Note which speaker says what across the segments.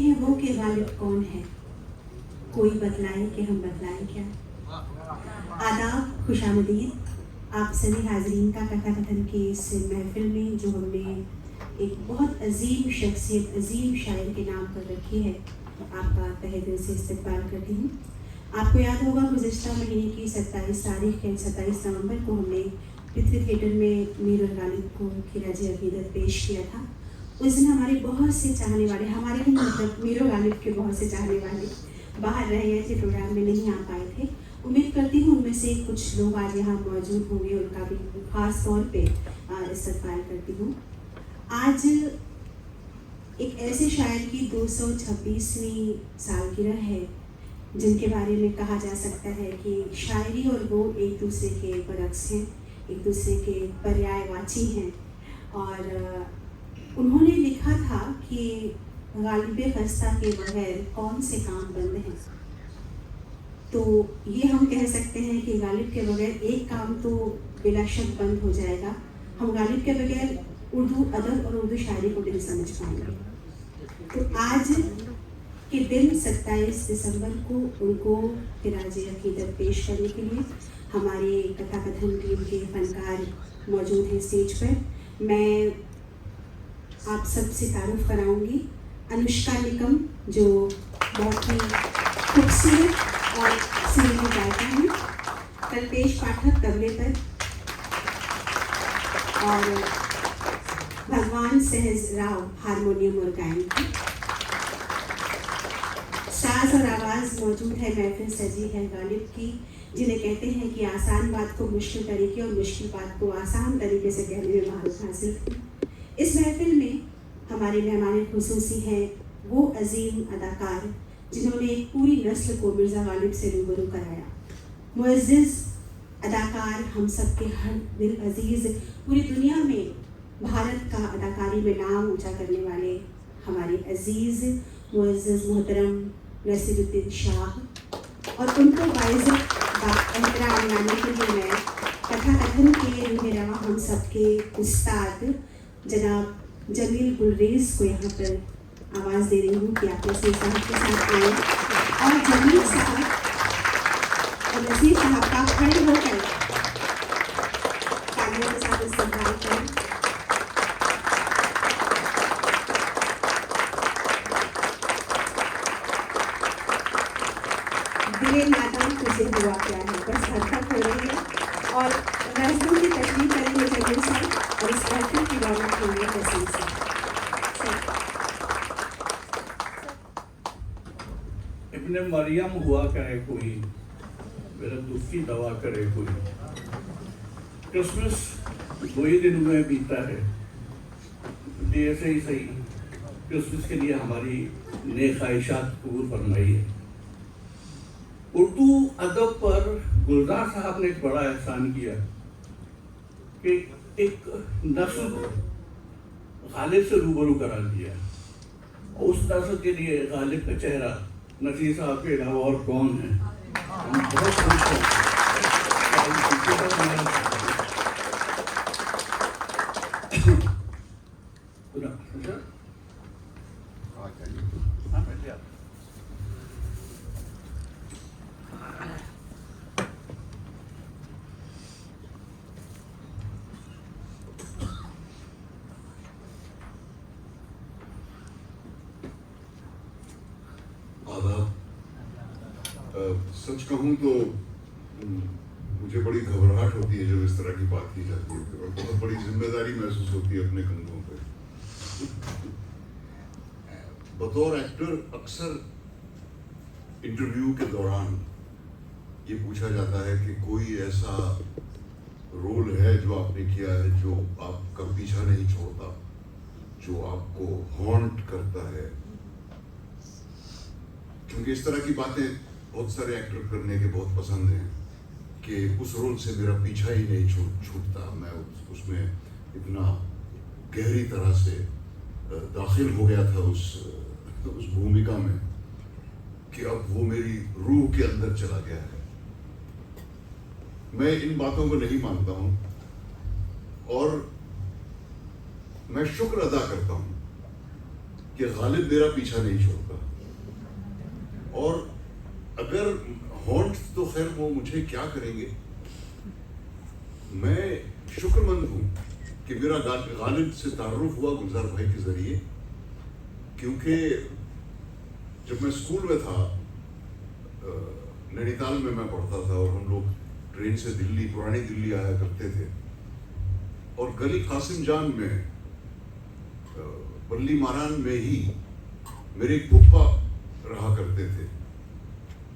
Speaker 1: ہیں وہ کہ غالب کون ہے، کوئی بتلائے کہ ہم بتلائیں کیا۔ آداب، خوش آمدید آپ سبھی حاضرین کا کتھا کتھن کی اس محفل میں، جو ہم نے ایک بہت عظیم شخصیت، عظیم شاعر کے نام پر رکھی ہے۔ آپ کا تہہ دل سے استقبال کرتی ہوں۔ آپ کو یاد ہوگا گزشتہ مہینے کی 27 نومبر کو ہم نے پرتھوی تھیٹر میں میر الغالب کو خراج عقیدت پیش کیا تھا۔ اس دن ہمارے بہت سے چاہنے والے، ہمارے ہی مطلب میر الغالب کے بہت سے چاہنے والے باہر رہ گئے تھے، پروگرام میں نہیں آ پائے تھے۔ امید کرتی ہوں ان میں سے کچھ لوگ آج یہاں موجود ہوں گے، ان کا بھی خاص طور پہ استقبال کرتی ہوں۔ آج ایک ایسے شاعر کی 226ویں سالگرہ ہے جن کے بارے میں کہا جا سکتا ہے کہ شاعری اور وہ ایک دوسرے کے برعکس ہیں، ایک دوسرے کے پریائے واچی ہیں۔ اور انہوں نے لکھا تھا کہ غالب خستہ کے بغیر کون سے کام بند ہیں۔ تو یہ ہم کہہ سکتے ہیں کہ غالب کے بغیر ایک کام تو بلا شک بند ہو جائے گا۔ ہم غالب کے بغیر اردو ادب اور اردو شاعری کو نہیں سمجھ پائیں گے۔ تو آج کے دن 27 دسمبر کو ان کو خراج عقیدت پیش کرنے کے لیے ہمارے کتھا کتھن ٹیم کے فنکار موجود ہیں اسٹیج پر۔ میں آپ سب سے تعارف کراؤں گی انوشکا نکم، جو بہت ہی خوبصورت اور سریلی گائیکا ہیں، کلپیش پاٹھک طبلے پر، اور بھگوان سہج راؤ ہارمونیم اور گائن کی۔ ساز اور آواز موجود ہے، محفل سجی ہے غالب کی، جنہیں کہتے ہیں کہ آسان بات کو مشکل طریقے اور مشکل بات کو آسان طریقے سے کہنے میں مہارت حاصل کی۔ اس محفل میں ہمارے مہمان خصوصی ہیں وہ عظیم اداکار جنہوں نے ایک پوری نسل کو مرزا غالب سے روبرو کرایا۔ معزز اداکار، ہم سب کے ہر دل عزیز، پوری دنیا میں بھارت کا اداکاری میں نام اونچا کرنے والے ہمارے عزیز معزز محترم نصیر الدین شاہ، اور ان کو باعث احترام لانے کے لیے میں کتھا کتھن کے روح رواں ہم سب کے استاد جناب جمیل گلریز کو یہاں پر آواز دے رہی ہوں کہ آپ نصیر صاحب کے ساتھ آئیں، اور جمیل صاحب اور نصیر صاحب کا کھڑے ہو کر تالیوں کے ساتھ استقبال کریں۔ دل نادان تجھے ہوا کیا ہے، بس حرکت ہو رہی ہے، اور غزلوں کی تشریح کریں گے جمیل صاحب، اور اس محفل کی رونق ہوں گے نصیر صاحب۔
Speaker 2: ابن مریم ہوا کرے کوئی، میرا دکھ کی دوا کرے کوئی۔ کرسمس 2 ہی دن میں بیتا ہے، ایسے ہی صحیح کرسمس کے لیے ہماری نیک خواہشات قبول فرمائیے۔ اردو ادب پر گلزار صاحب نے ایک بڑا احسان کیا کہ ایک نسل غالب سے روبرو کرا دیا، اور اس نسل کے لیے غالب کا چہرہ نصیر صاحب کے علاوہ اور کون ہے؟ ہم بہت خوش ہیں۔
Speaker 3: سچ کہوں تو مجھے بڑی گھبراہٹ ہوتی ہے جب اس طرح کی بات کی جاتی ہے، اور بہت بڑی ذمہ داری محسوس ہوتی ہے اپنے کندھوں پہ۔ بطور ایکٹر اکثر انٹرویو کے دوران یہ پوچھا جاتا ہے کہ کوئی ایسا رول ہے جو آپ نے کیا ہے جو آپ کا پیچھا نہیں چھوڑتا، جو آپ کو ہانٹ کرتا ہے، کیونکہ اس طرح کی باتیں بہت سارے ایکٹر کرنے کے بہت پسند ہیں کہ اس رول سے میرا پیچھا ہی نہیں چھوٹتا، میں اس میں اتنا گہری طرح سے داخل ہو گیا تھا اس بھومکا میں کہ اب وہ میری روح کے اندر چلا گیا ہے۔ میں ان باتوں کو نہیں مانتا ہوں، اور میں شکر ادا کرتا ہوں کہ غالب میرا پیچھا نہیں چھوڑتا، اور اگر ہونٹ تو خیر وہ مجھے کیا کریں گے، میں شکر مند ہوں کہ میرا غالب سے تعارف ہوا گلزار بھائی کے ذریعے، کیونکہ جب میں اسکول میں تھا نینی تال میں پڑھتا تھا، اور ہم لوگ ٹرین سے دلی، پرانی دلی آیا کرتے تھے، اور گلی قاسم جان میں بلی ماران میں ہی میرے ایک پھپھا رہا کرتے تھے،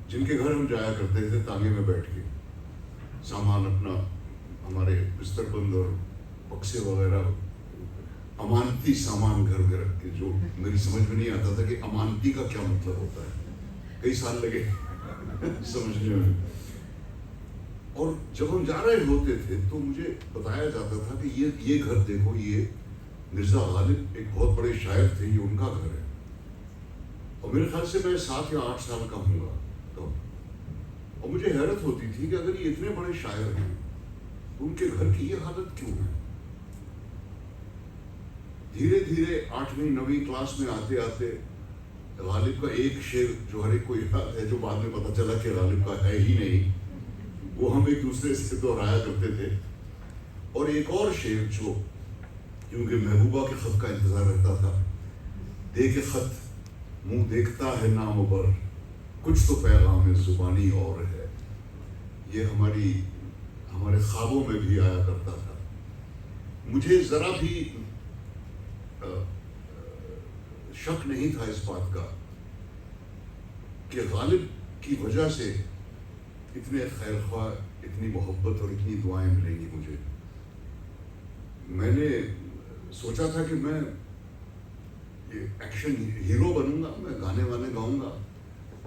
Speaker 3: جن کے گھر ہم جایا کرتے تھے تانگے میں بیٹھ کے، سامان اپنا، ہمارے بستر بند اور بکسے وغیرہ، امانتی سامان گھر میں رکھ کے، جو میری سمجھ میں نہیں آتا تھا کہ امانتی کا کیا مطلب ہوتا ہے، کئی سال لگے سمجھنے میں۔ اور جب ہم جا رہے ہوتے تھے تو مجھے بتایا جاتا تھا کہ یہ گھر دیکھو، یہ مرزا غالب ایک بہت بڑے شاعر تھے، یہ ان کا گھر ہے، اور میرے خیال سے میں 7 یا 8 سال کا ہوں گا تب، اور مجھے حیرت ہوتی تھی کہ اگر یہ اتنے بڑے شاعر ہیں تو ان کے گھر کی یہ حالت کیوں ہے۔ دھیرے دھیرے 8ویں 9ویں کلاس میں آتے آتے غالب کا ایک شعر جو ہر ایک کو یاد ہے، جو بعد میں پتہ چلا کہ غالب کا ہے ہی نہیں، وہ ہم ایک دوسرے سے دہرایا کرتے تھے، اور ایک اور شعر جو، کیونکہ محبوبہ کے خط کا انتظار رہتا تھا، دے کے خط منہ دیکھتا ہے نام بر، کچھ تو پیغام زبانی اور ہے، یہ ہمارے خوابوں میں بھی آیا کرتا تھا۔ مجھے ذرا بھی شک نہیں تھا اس بات کا کہ غالب کی وجہ سے اتنے خیر خواہ، اتنی محبت اور اتنی دعائیں ملیں گی مجھے۔ میں نے سوچا تھا کہ میں ایکشن ہیرو بنوں گا، میں گانے وانے گاؤں گا،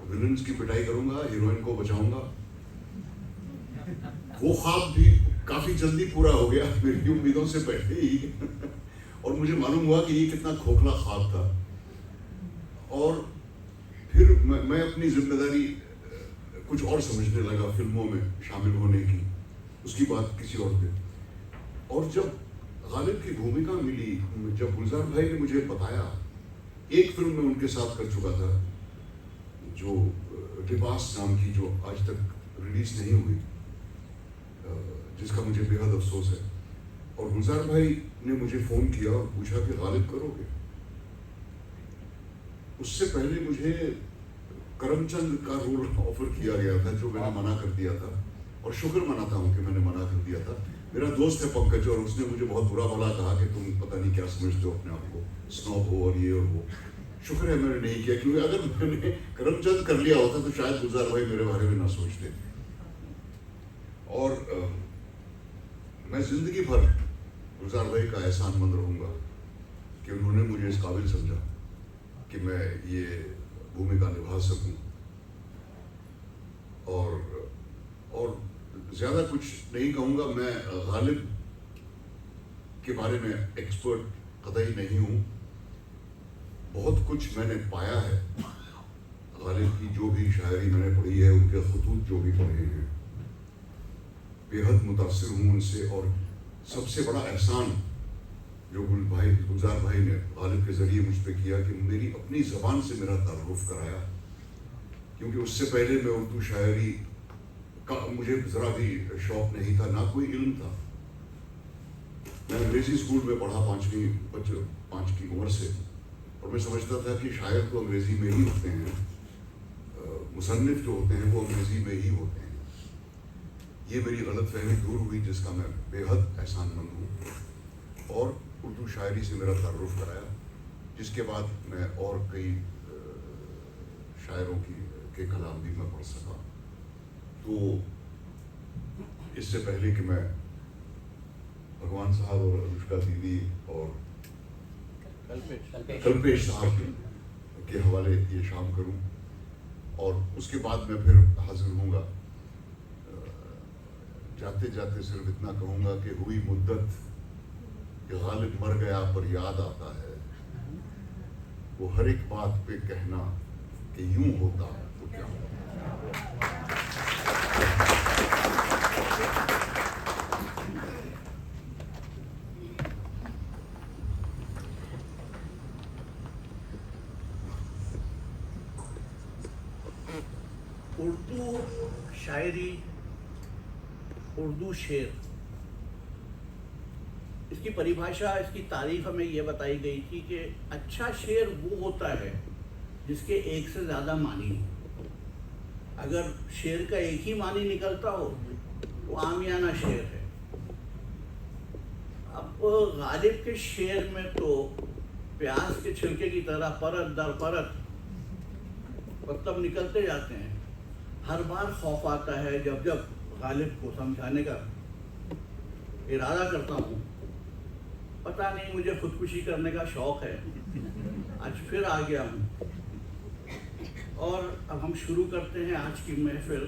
Speaker 3: ولنز کی پٹائی کروں گا، ہیروئن کو بچاؤں گا۔ وہ خواب بھی کافی جلدی پورا ہو گیا، میری امیدوں سے پہلے ہی، اور مجھے معلوم ہوا کہ یہ کتنا کھوکھلا خواب تھا۔ اور پھر میں اپنی ذمہ داری کچھ اور سمجھنے لگا، فلموں میں شامل ہونے کی، اس کی بات کسی اور پہ۔ اور جب غالب کی بھومکا ملی، جب گلزار بھائی نے مجھے بتایا، ایک فلم میں ان کے ساتھ کر چکا تھا جو لباس نام کی، جو آج تک ریلیز نہیں ہوئی، جس کا مجھے بے حد افسوس ہے، اور گلزار بھائی نے مجھے فون کیا اور پوچھا کہ غالب کرو گے۔ اس سے پہلے مجھے کرم چند کا رول آفر کیا گیا تھا، جو میں نے منع کر دیا تھا، اور شکر مناتا ہوں کہ میں نے منع کر دیا تھا۔ میرا دوست ہے پنکج، اور اس نے مجھے بہت برا بھلا کہا کہ تم پتہ نہیں کیا سمجھتے ہو اپنے آپ کو، سنوب ہو اور یہ اور وہ۔ شکر ہے میں نے نہیں کیا، کیونکہ اگر میں نے کرم چند کر لیا ہوتا تو شاید گلزار بھائی میرے بارے میں نہ سوچتے۔ اور میں زندگی بھر گلزار بھائی کا احسان مند رہوں گا کہ انہوں نے مجھے اس قابل سمجھا کہ میں یہ بھومکا نبھا سکوں، اور زیادہ کچھ نہیں کہوں گا۔ میں غالب کے بارے میں ایکسپرٹ قطعی نہیں ہوں، بہت کچھ میں نے پایا ہے، غالب کی جو بھی شاعری میں نے پڑھی ہے، ان کے خطوط جو بھی پڑھے ہیں، بے حد متاثر ہوں ان سے۔ اور سب سے بڑا احسان جو گلزار بھائی نے غالب کے ذریعے مجھ پہ کیا کہ میری اپنی زبان سے میرا تعارف کرایا، کیونکہ اس سے پہلے میں اردو شاعری کا مجھے ذرا بھی شوق نہیں تھا، نہ کوئی علم تھا۔ میں انگریزی اسکول میں پڑھا 5 کی عمر سے، اور میں سمجھتا تھا کہ شاعر تو انگریزی میں ہی ہوتے ہیں، مصنف جو ہوتے ہیں وہ انگریزی میں ہی ہوتے ہیں۔ یہ میری غلط فہمی دور ہوئی، جس کا میں بے حد احسان مند ہوں، اور اردو شاعری سے میرا تعارف کرایا، جس کے بعد میں اور کئی شاعروں کے کلام بھی میں پڑھ سکا۔ تو اس سے پہلے کہ میں بھگوان صاحب اور انوشکا دیدی اور کلپیش صاحب کے حوالے یہ شام کروں، اور اس کے بعد میں پھر حاضر ہوں گا، جاتے جاتے صرف اتنا کہوں گا کہ ہوئی مدت کہ غالب مر گیا پر یاد آتا ہے، وہ ہر ایک بات پہ کہنا کہ یوں ہوتا تو کیا ہوتا۔
Speaker 2: اردو شاعری، اردو شعر، اس کی پریبھاشا، اس کی تعریف ہمیں یہ بتائی گئی تھی کہ اچھا شعر وہ ہوتا ہے جس کے ایک سے زیادہ معنی ہو۔ اگر شعر کا ایک ہی معنی نکلتا ہو تو عامیانہ شعر ہے۔ اب غالب کے شعر میں تو پیاز کے چھلکے کی طرح پرت در پرت مطلب نکلتے جاتے ہیں۔ ہر بار خوف آتا ہے جب غالب کو سمجھانے کا ارادہ کرتا ہوں، پتہ نہیں مجھے خودکشی کرنے کا شوق ہے، آج پھر آ گیا ہوں۔ اور اب ہم شروع کرتے ہیں آج کی محفل،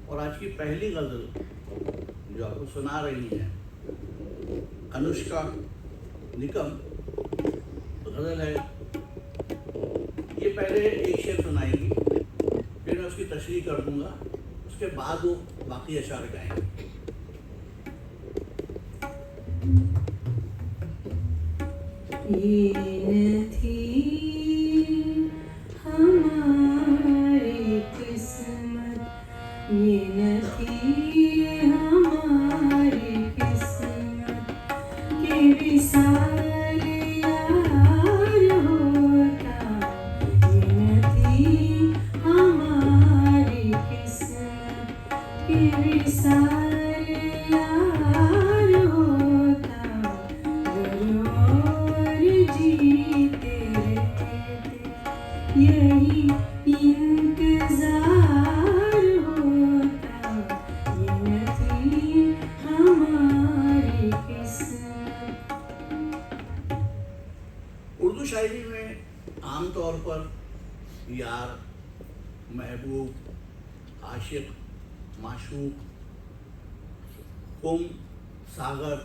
Speaker 2: اور آج کی پہلی غزل جو آپ کو سنا رہی ہیں انوشکا نکم غزل ہے۔ یہ پہلے ایک شعر سنائیں گی، پھر میں اس کی تشریح کر دوں گا، اس کے بعد وہ باقی اشعار گائیں گے۔
Speaker 1: یہ تھی ہماری قسمت، یہ تھی ہماری قسمت کہ وصال یار ہوتا، یہ تھی ہماری قسمت کہ وصال یار ہوتا، اور جیتے رہتے یہی انتظار ہوتا، یہ تھی ہماری قسمت۔
Speaker 2: اردو شاعری میں عام طور پر یار، محبوب، عاشق، معشوق، خم، ساغر،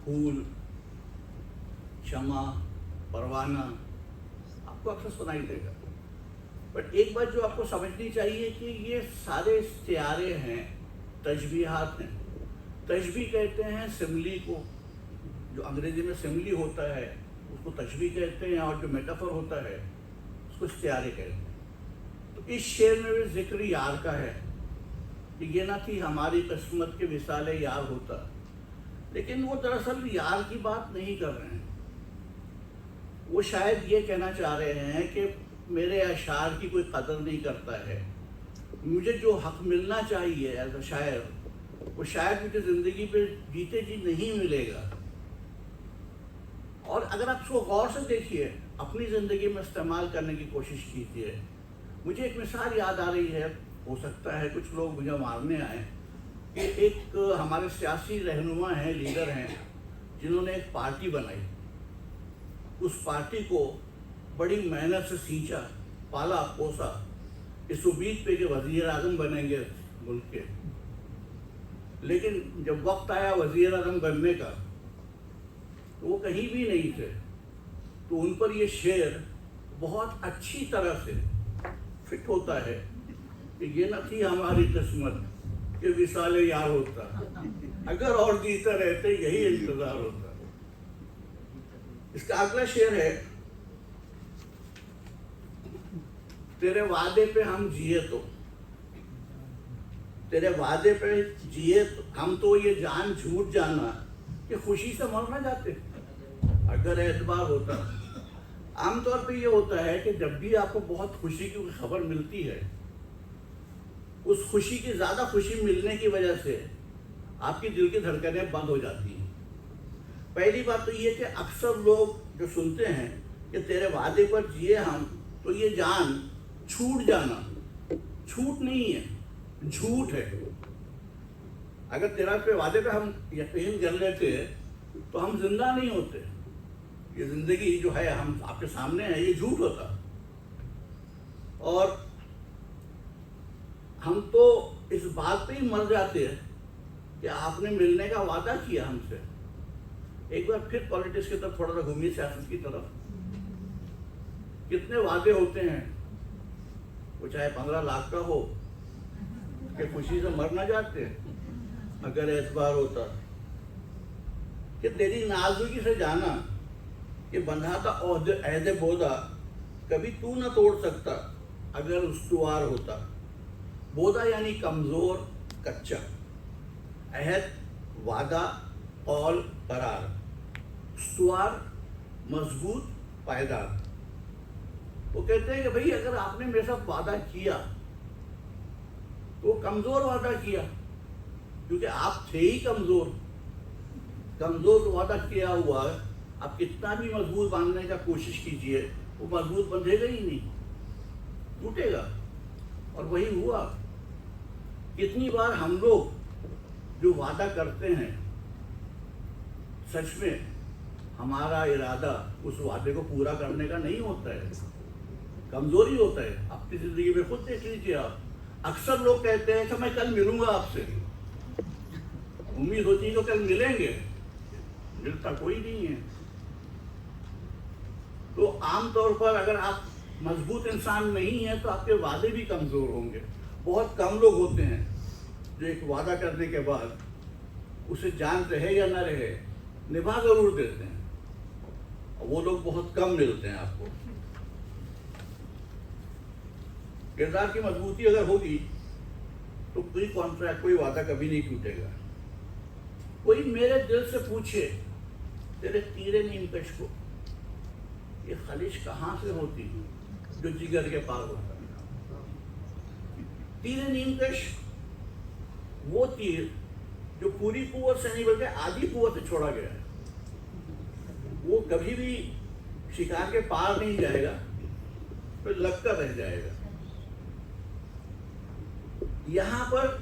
Speaker 2: پھول، شمع، پروانہ آپ کو اکثر سنائی دے گا۔ بٹ ایک بات جو آپ کو سمجھنی چاہیے کہ یہ سارے استعارے ہیں، تشبیہات ہیں۔ تشبیہ کہتے ہیں سملی کو، جو انگریزی میں سملی ہوتا ہے اس کو تشبیہ کہتے ہیں، اور جو میٹافر ہوتا ہے اس کو استعارے کہتے ہیں۔ تو اس شعر میں بھی ذکر یار کا ہے کہ یہ نہ تھی ہماری قسمت کے وصال یار ہوتا، لیکن وہ دراصل یار کی بات نہیں کر رہے ہیں۔ وہ شاید یہ کہنا چاہ رہے ہیں کہ میرے اشعار کی کوئی قدر نہیں کرتا ہے، مجھے جو حق ملنا چاہیے ایز اے شاعر وہ شاید مجھے زندگی پہ جیتے جی نہیں ملے گا۔ اور اگر آپ اس کو غور سے دیکھیے، اپنی زندگی میں استعمال کرنے کی کوشش کیجیے۔ مجھے ایک مثال یاد آ رہی ہے، ہو سکتا ہے کچھ لوگ مجھے مارنے آئیں، کہ ایک ہمارے سیاسی رہنما ہیں، لیڈر ہیں، جنہوں نے ایک پارٹی بنائی۔ اس پارٹی کو بڑی محنت سے سینچا، پالا پوسا، اس امید پہ کہ وزیر اعظم بنیں گے ملک کے۔ لیکن جب وقت آیا وزیر اعظم بننے کا تو وہ کہیں بھی نہیں تھے۔ تو ان پر یہ شعر بہت اچھی طرح سے فٹ ہوتا ہے کہ یہ نہ تھی ہماری قسمت کہ وصال یار ہوتا، اگر اور جیتے رہتے یہی انتظار ہوتا۔ اس کا اگلا شعر ہے، تیرے وعدے پہ ہم جیے تو، تیرے وعدے پہ جیے تو ہم تو یہ جان جھوٹ جانا کہ خوشی سے مر نہ جاتے اگر اعتبار ہوتا۔ عام طور پہ یہ ہوتا ہے کہ جب بھی آپ کو بہت خوشی کی خبر ملتی ہے، اس خوشی کی زیادہ خوشی ملنے کی وجہ سے آپ کی دل کی دھڑکنیں بند ہو جاتی ہیں۔ پہلی بات تو یہ کہ اکثر لوگ جو سنتے ہیں کہ تیرے وعدے پر جیے ہم تو یہ جان چھوٹ جانا، چھوٹ نہیں ہے، جھوٹ ہے۔ اگر تیرا پہ وعدے پہ ہم یقین کر لیتے تو ہم زندہ نہیں ہوتے۔ یہ زندگی جو ہے ہم آپ کے سامنے ہے، یہ جھوٹ ہوتا، اور ہم تو اس بات پہ ہی مر جاتے ہیں کہ آپ نے ملنے کا وعدہ کیا ہم سے۔ ایک بار پھر پالیٹکس کی طرف تھوڑا سا گھومیے، سیاست کی طرف۔ کتنے وعدے ہوتے ہیں، وہ چاہے 15 لاکھ کا ہو، کہ خوشی سے مر نہ جاتے اگر اعتبار ہوتا، کہ تیری نازکی سے جانا کہ بندھا تھا عہد بودا کبھی تو نہ توڑ سکتا، اگر استوار ہوتا. بودا یعنی کمزور کچا، عہد وعدہ قول قرار، استوار مضبوط پائیدار. وہ کہتے ہیں کہ بھئی اگر آپ نے میرے ساتھ وعدہ کیا تو وہ کمزور وعدہ کیا، کیونکہ آپ تھے ہی کمزور. کمزور وعدہ کیا ہوا ہے، آپ کتنا بھی مضبوط باندھنے کا کوشش کیجئے وہ مضبوط بندھے گا ہی نہیں، ٹوٹے گا. اور وہی ہوا. کتنی بار ہم لوگ جو وعدہ کرتے ہیں سچ میں ہمارا ارادہ اس وعدے کو پورا کرنے کا نہیں ہوتا ہے، کمزوری ہوتا ہے. اپنی زندگی میں خود دیکھ لیجیے آپ. اکثر لوگ کہتے ہیں کہ میں کل ملوں گا آپ سے، امید ہوتی ہے کہ کل ملیں گے، ملتا کوئی نہیں ہے. تو عام طور پر اگر آپ مضبوط انسان نہیں ہیں تو آپ کے وعدے بھی کمزور ہوں گے. بہت کم لوگ ہوتے ہیں جو ایک وعدہ کرنے کے بعد اسے جان رہے یا نہ رہے نبھا ضرور دیتے ہیں. وہ لوگ بہت کم ملتے ہیں آپ کو. کردار کی مضبوطی اگر ہوگی تو کوئی کانٹریکٹ، کوئی وعدہ کبھی نہیں ٹوٹے گا. کوئی میرے دل سے پوچھے تیرے تیرے نیم کش کو یہ خلش کہاں سے ہوتی جو جگر کے پار ہوتا. تیرے نیم کش وہ تیر جو پوری قوت سے نہیں بلکہ آدھی قوت سے چھوڑا گیا ہے. وہ کبھی بھی شکار کے پار نہیں جائے گا، پھر لگ کر رہ جائے گا. یہاں پر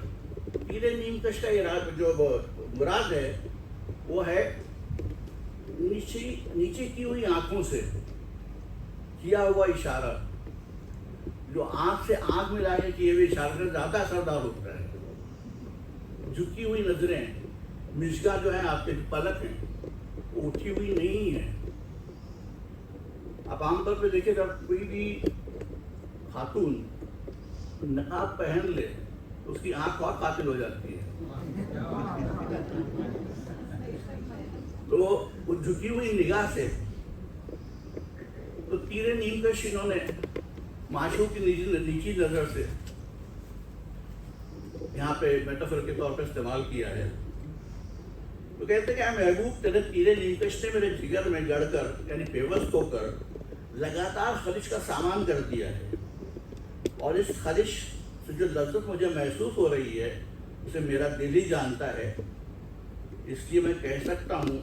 Speaker 2: تیرے نیم کش کا ارادہ جو مراد ہے وہ ہے نیچے کی ہوئی آنکھوں سے کیا ہوا اشارہ، جو آنکھ سے آنکھ ملا کے کیے ہوئے اشارے سے زیادہ اثردار ہوتا ہے. جھکی ہوئی نظریں، مشگا جو ہیں آپ کے پلک ہیں وہ اٹھی ہوئی نہیں ہے. آپ عام طور پہ دیکھیں جب کوئی بھی خاتون نقاب پہن لے تو اس کی آنکھ اور قاتل ہو جاتی ہے. تو وہ جھکی ہوئی نگاہ سے تو تیرے نیم کش انہوں نے معشوق کی نیچی نظر سے یہاں پہ میٹافر کے طور پہ استعمال کیا ہے. تو کہتے کہ اے محبوب تیرے تیرے نیم کش نے میرے جگر میں گڑ کر یعنی پیوست ہو کر لگاتار خلش کا سامان کر دیا ہے، اور اس خلش سے جو لذت مجھے محسوس ہو رہی ہے اسے میرا دل ہی جانتا ہے. اس لیے میں کہہ سکتا ہوں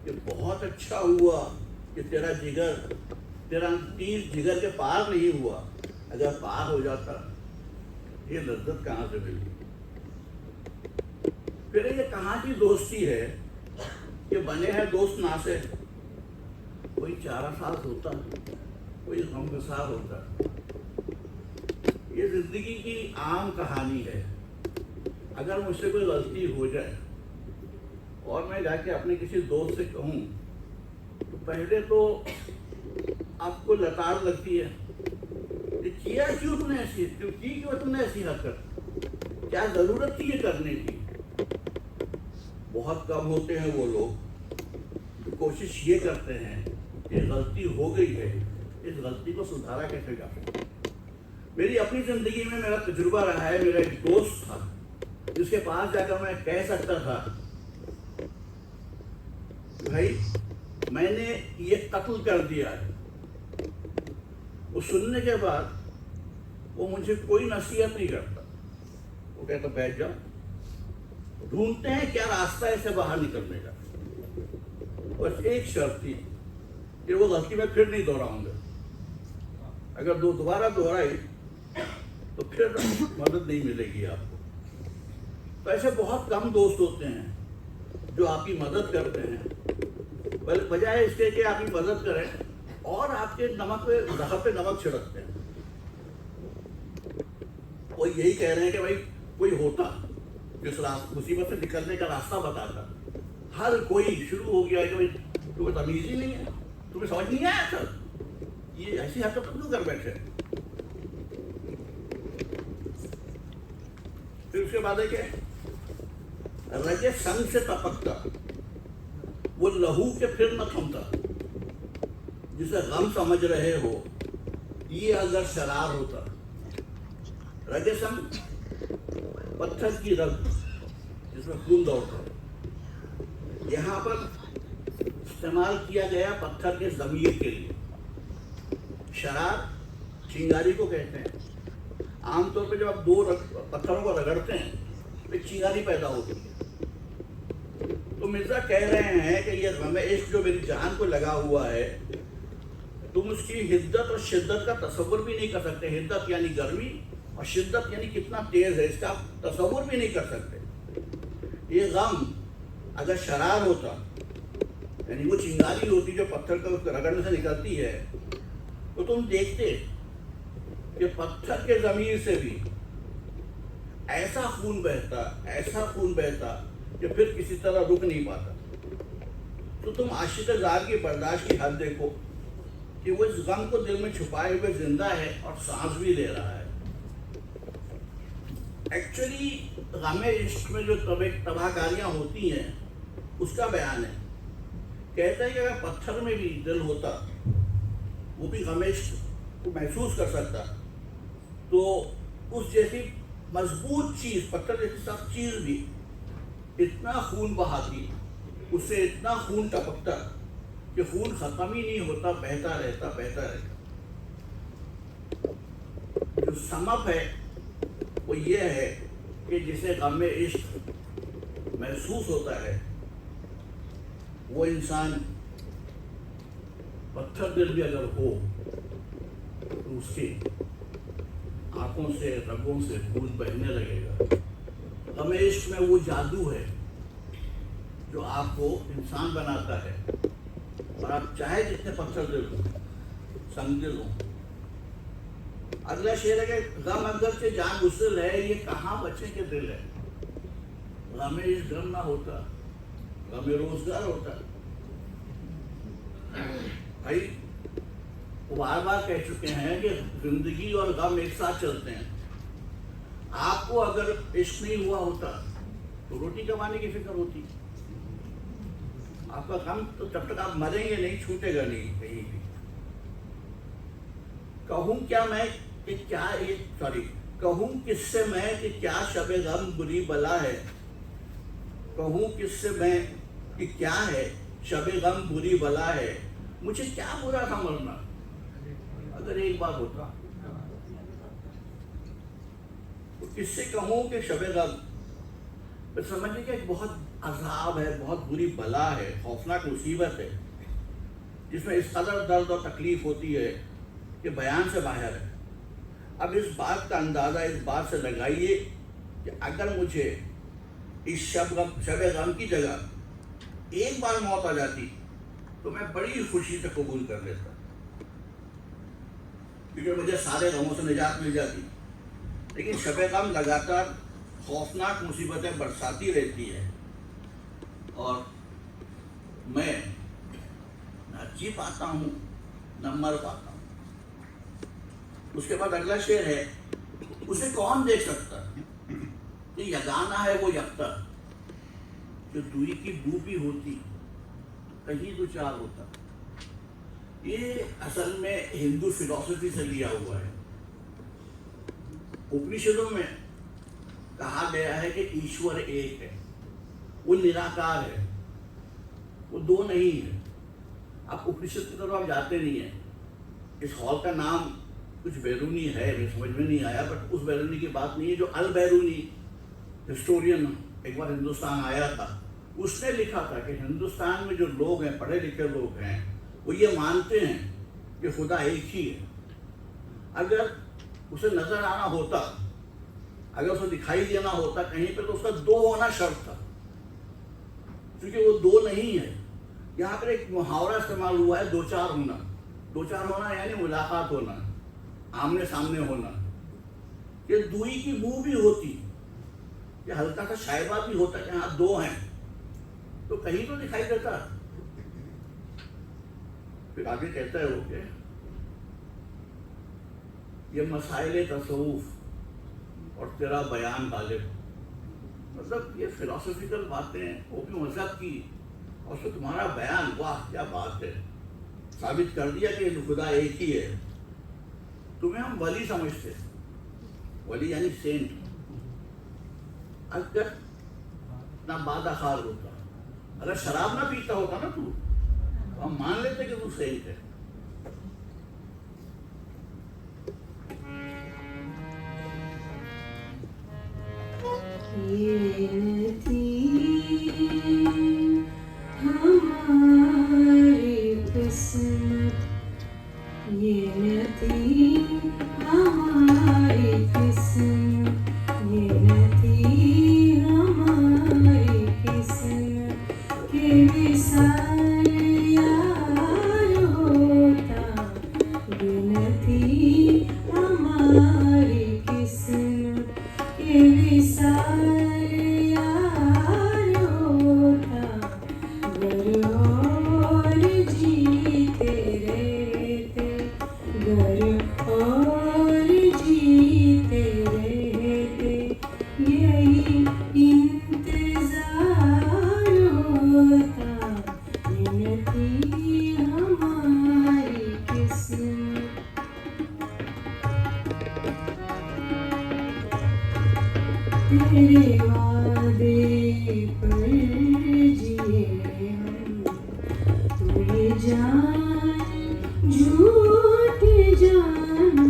Speaker 2: کہ بہت اچھا ہوا کہ تیرا تیر جگر کے پار نہیں ہوا. اگر پار ہو جاتا یہ لذت کہاں سے ملی. پھر یہ کہاں کی دوستی ہے کہ بنے ہیں دوست نا سے، کوئی چارہ ساز ہوتا، کوئی غمگسار ہوتا. یہ زندگی کی عام کہانی ہے. اگر مجھ سے کوئی غلطی ہو جائے اور میں جا کے اپنے کسی دوست سے کہوں تو پہلے تو آپ کو لتاڑ لگتی ہے کہ کیا کیوں تم نے ایسی تم نے ایسی حرکت، کیا ضرورت تھی یہ کرنے کی. بہت کم ہوتے ہیں وہ لوگ جو کوشش یہ کرتے ہیں کہ غلطی ہو گئی ہے اس غلطی کو سدھارا کیسے جا سکے. میری اپنی زندگی میں میرا تجربہ رہا ہے. میرا ایک دوست تھا جس کے پاس جا کر میں کہہ سکتا تھا بھائی میں نے یہ قتل کر دیا ہے. وہ سننے کے بعد وہ مجھے کوئی نصیحت نہیں کرتا. وہ کہتا بیٹھ جاؤ، ڈھونڈتے ہیں کیا راستہ ہے اسے باہر نکلنے کا. بس ایک شرط تھی کہ وہ غلطی میں پھر نہیں دہراؤں گا. اگر دوبارہ دہرائی تو پھر مدد نہیں ملے گی آپ کو. تو ایسے بہت کم دوست ہوتے ہیں جو آپ کی مدد کرتے ہیں، بجائے اس کے کہ آپ کی مدد کریں اور آپ کے زخم پہ نمک چھڑکتے ہیں. وہ یہی کہہ رہے ہیں کہ بھائی کوئی ہوتا جس مصیبت سے نکلنے کا راستہ بتاتا. ہر کوئی شروع ہو گیا کہ بھائی تمہیں تمیز ہی نہیں ہے، تمہیں سمجھ نہیں آیا سر یہ ایسی حرکت کیوں کر بیٹھے. پھر اس کے بعد ہے کہ رگے سنگ سے ٹپکتا وہ لہو کے پھر نہ تھمتا. جسے غم سمجھ رہے ہو یہ اگر شرار ہوتا रगेसम पत्थर की रग जिसमें खून दौड़ता है, यहाँ पर इस्तेमाल किया गया पत्थर के ज़मीर के लिए। शराब चिंगारी को कहते हैं। आमतौर पे जब आप दो पत्थरों को रगड़ते हैं तो चिंगारी पैदा होती है। तो मिर्जा कह रहे हैं कि ये गम इश्क जो मेरी जान को लगा हुआ है, तुम उसकी हिद्दत और शिद्दत का तसव्वुर भी नहीं कर सकते। हिद्दत यानी गर्मी और शिद्दत यानी कितना तेज है, इसका आप तसव्वुर भी नहीं कर सकते। ये गम अगर शरार होता, यानी वो चिंगारी होती जो पत्थर को रगड़ने से निकलती है, तो तुम देखते कि पत्थर के ज़मीर से भी ऐसा खून बहता कि फिर किसी तरह रुक नहीं पाता। तो तुम आशिक़ ज़ार की बर्दाश्त की हद देखो कि वो इस गम को दिल में छुपाए हुए जिंदा है और सांस भी ले रहा है। एक्चुअली गम इश्क में जो तबाहकारियाँ होती हैं उसका बयान है। कहते हैं कि अगर पत्थर में भी दिल होता, वो भी गम इश्क को महसूस कर सकता, तो उस जैसी मजबूत चीज़, पत्थर जैसी सख्त चीज़ भी इतना खून बहाती, उससे इतना खून टपकता कि खून ख़त्म ही नहीं होता, बहता रहता। जो समप है वो ये है कि जिसे गम इश्क महसूस होता है, वो इंसान पत्थर दिल भी अगर हो तो उसकी आंखों से, रगों से खून बहने लगेगा। गम इश्क में वो जादू है जो आपको इंसान बनाता है, और आप चाहे जितने पत्थर दिल हो, संगदिल हो। अगला शेर है कि गम अगर से जान गुस्सिल है, ये कहाँ बच्चे के दिल है। गम इश्क गम ना होता, गम रोजगार होता। भाई वो बार बार कह चुके हैं कि जिंदगी और गम एक साथ चलते हैं। आपको अगर इश्क नहीं हुआ होता तो रोटी कमाने की फिक्र होती। आपका गम तो जब तक आप मरेंगे नहीं, छूटेगा नहीं कहीं भी। कहूँ क्या मैं कि क्या ये कहूँ किससे मैं कि क्या शबे गम बुरी बला है। कहूँ किससे मैं कि क्या है शबे गम बुरी बला है। मुझे क्या बुरा था मरना, अगर एक बार होता। तो किससे कहूँ कि शबे गम, तो समझिए कि एक बहुत अजाब है, बहुत बुरी बला है, खौफनाक मुसीबत है, जिसमें इस कदर दर्द और तकलीफ होती है कि बयान से बाहर है। अब इस बात का अंदाज़ा इस बात से लगाइए कि अगर मुझे इस शब गम की जगह एक बार मौत आ जाती तो मैं बड़ी खुशी से कबूल कर लेता, क्योंकि मुझे सारे गमों से निजात मिल जाती। लेकिन शब गम लगातार खौफनाक मुसीबतें बरसाती रहती है और मैं न जी पाता हूँ न मर पाता हूँ। उसके बाद अगला शेर है, उसे कौन देख सकता, ये यगाना है वो यकता, जो दूरी की बू भी होती कहीं दो चार होता। ये असल में हिंदू फिलॉसफी से लिया हुआ है। उपनिषदों में कहा गया है कि ईश्वर एक है, वो निराकार है, वो दो नहीं है। आप उपनिषद की तरफ आप जाते नहीं हैं। इस हॉल का नाम कुछ बैरूनी है, मुझे समझ में नहीं आया, बट उस बैरूनी की बात नहीं है। जो अल बैरूनी हिस्टोरियन एक बार हिंदुस्तान आया था, उसने लिखा था कि हिंदुस्तान में जो लोग हैं, पढ़े लिखे लोग हैं, वो ये मानते हैं कि खुदा एक ही है। अगर उसे नजर आना होता, अगर उसे दिखाई देना होता कहीं पे, तो उसका दो होना शर्त था, क्योंकि वो दो नहीं है। यहाँ पर एक मुहावरा इस्तेमाल हुआ है, दो चार होना। दो चार होना यानी मुलाकात होना, आमने सामने होना। ये दूरी की बू भी होती, ये हल्का सा शायबा भी होता कि हाँ दो हैं, तो कहीं तो दिखाई देता। फिर आगे कहता है वो कि ये मसाइले तसव्वुफ और तेरा बयान गालिब, मतलब ये फिलोसफिकल बातें, वो भी मजहब की, और फिर तुम्हारा बयान, वाह क्या बात है, साबित कर दिया कि खुदा एक ही है। तुम्हें हम वली समझते, ولی یعنی سینٹ. اگر نہ بادہ خار ہوتا, اگر شراب نہ پیتا ہوتا نا تو ہم مان لیتے کہ تو سینٹ ہے.
Speaker 1: یہ تھی ہماری قسمت, یہ تھی ہماری قسمت, یہ تھی ہماری قسمت کہ وصال یار ہوتا. یہ تھی ہماری قسمت کہ وصال یار ہوتا. گر اور جیتے رہتے, گر اور جیتے رہتے, یہی انتظار ہوتا. یہ تھی ہماری قسمت. تیرے وعدے پر جیے ہم, تو یہ جان جھوٹ جانا.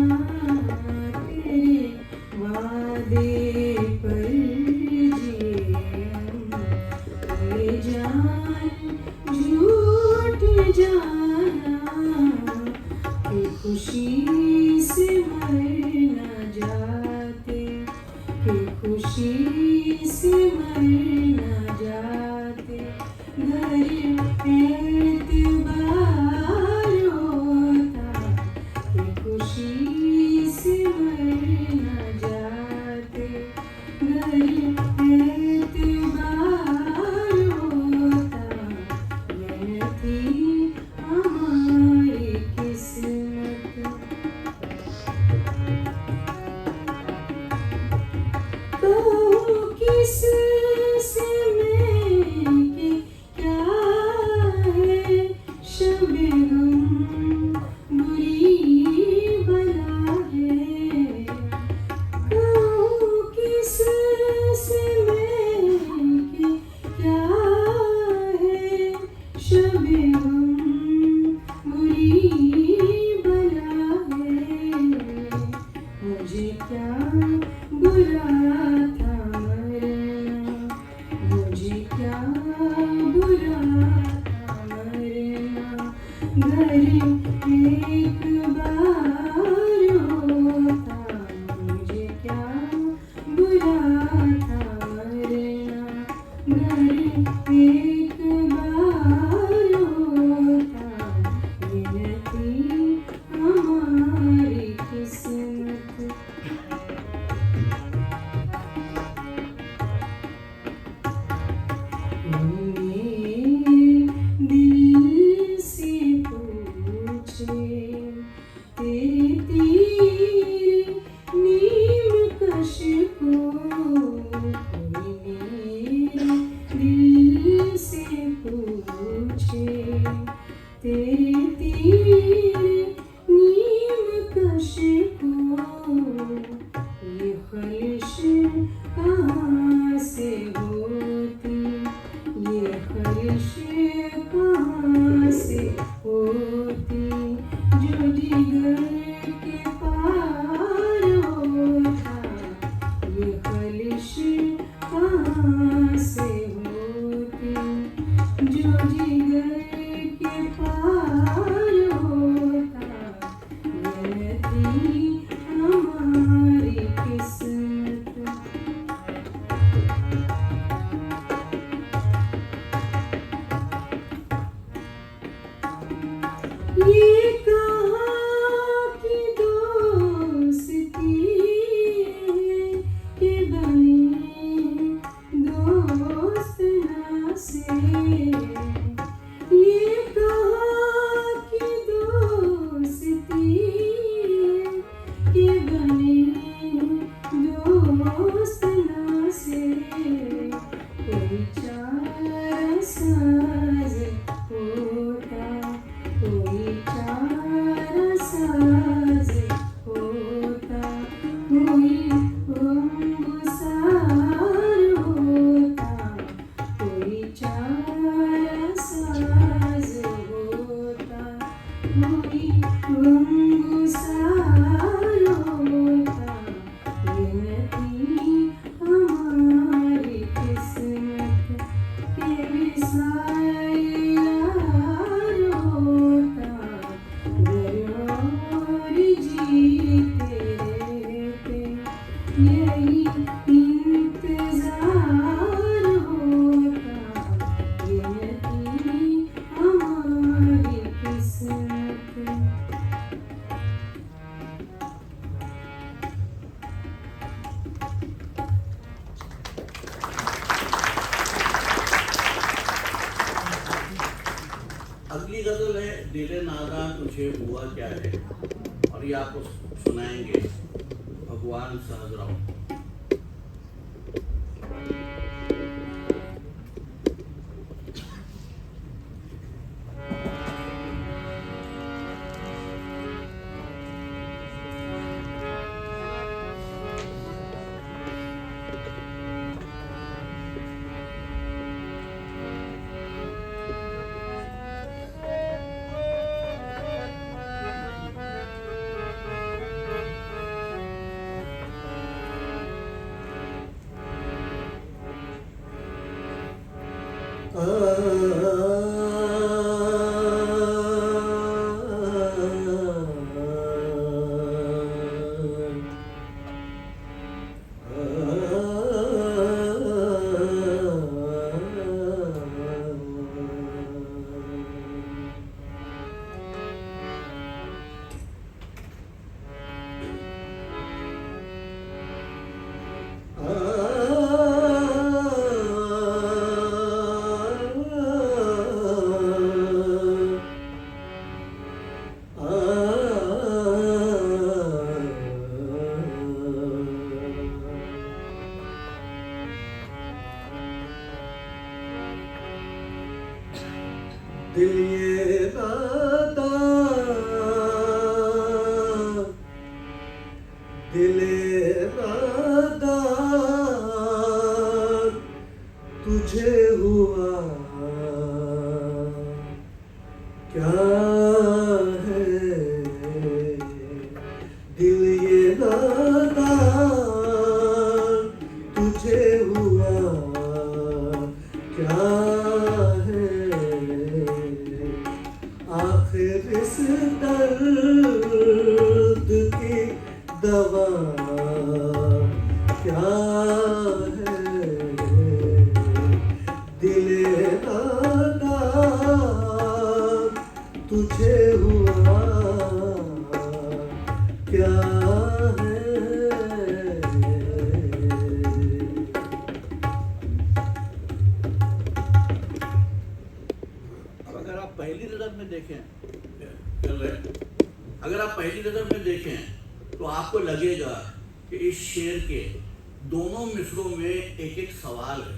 Speaker 1: تیرے وعدے پر جیے ہم, تو یہ جان جھوٹ جانا. کہ خوشی سے مر نہ جاتے, کہ خوشی سے مر نہ جاتے. گھر اعتبار
Speaker 2: दिल नादां तुझे हुआ क्या है, और ये आपको सुनाएंगे भगवान सहजराव।
Speaker 4: दिल ये नादां, दिल ये नादां तुझे हुआ क्या है, दिल ये नादां तुझे हुआ क्या है, आखिर इस दर्द की दवा क्या है, दिल नादां तुझे हुआ क्या है।
Speaker 2: अगर आप पहली नज़र में देखें, अगर आप पहली नज़र में देखें तो आपको लगेगा कि इस शेर के दोनों मिसरों में एक एक सवाल है।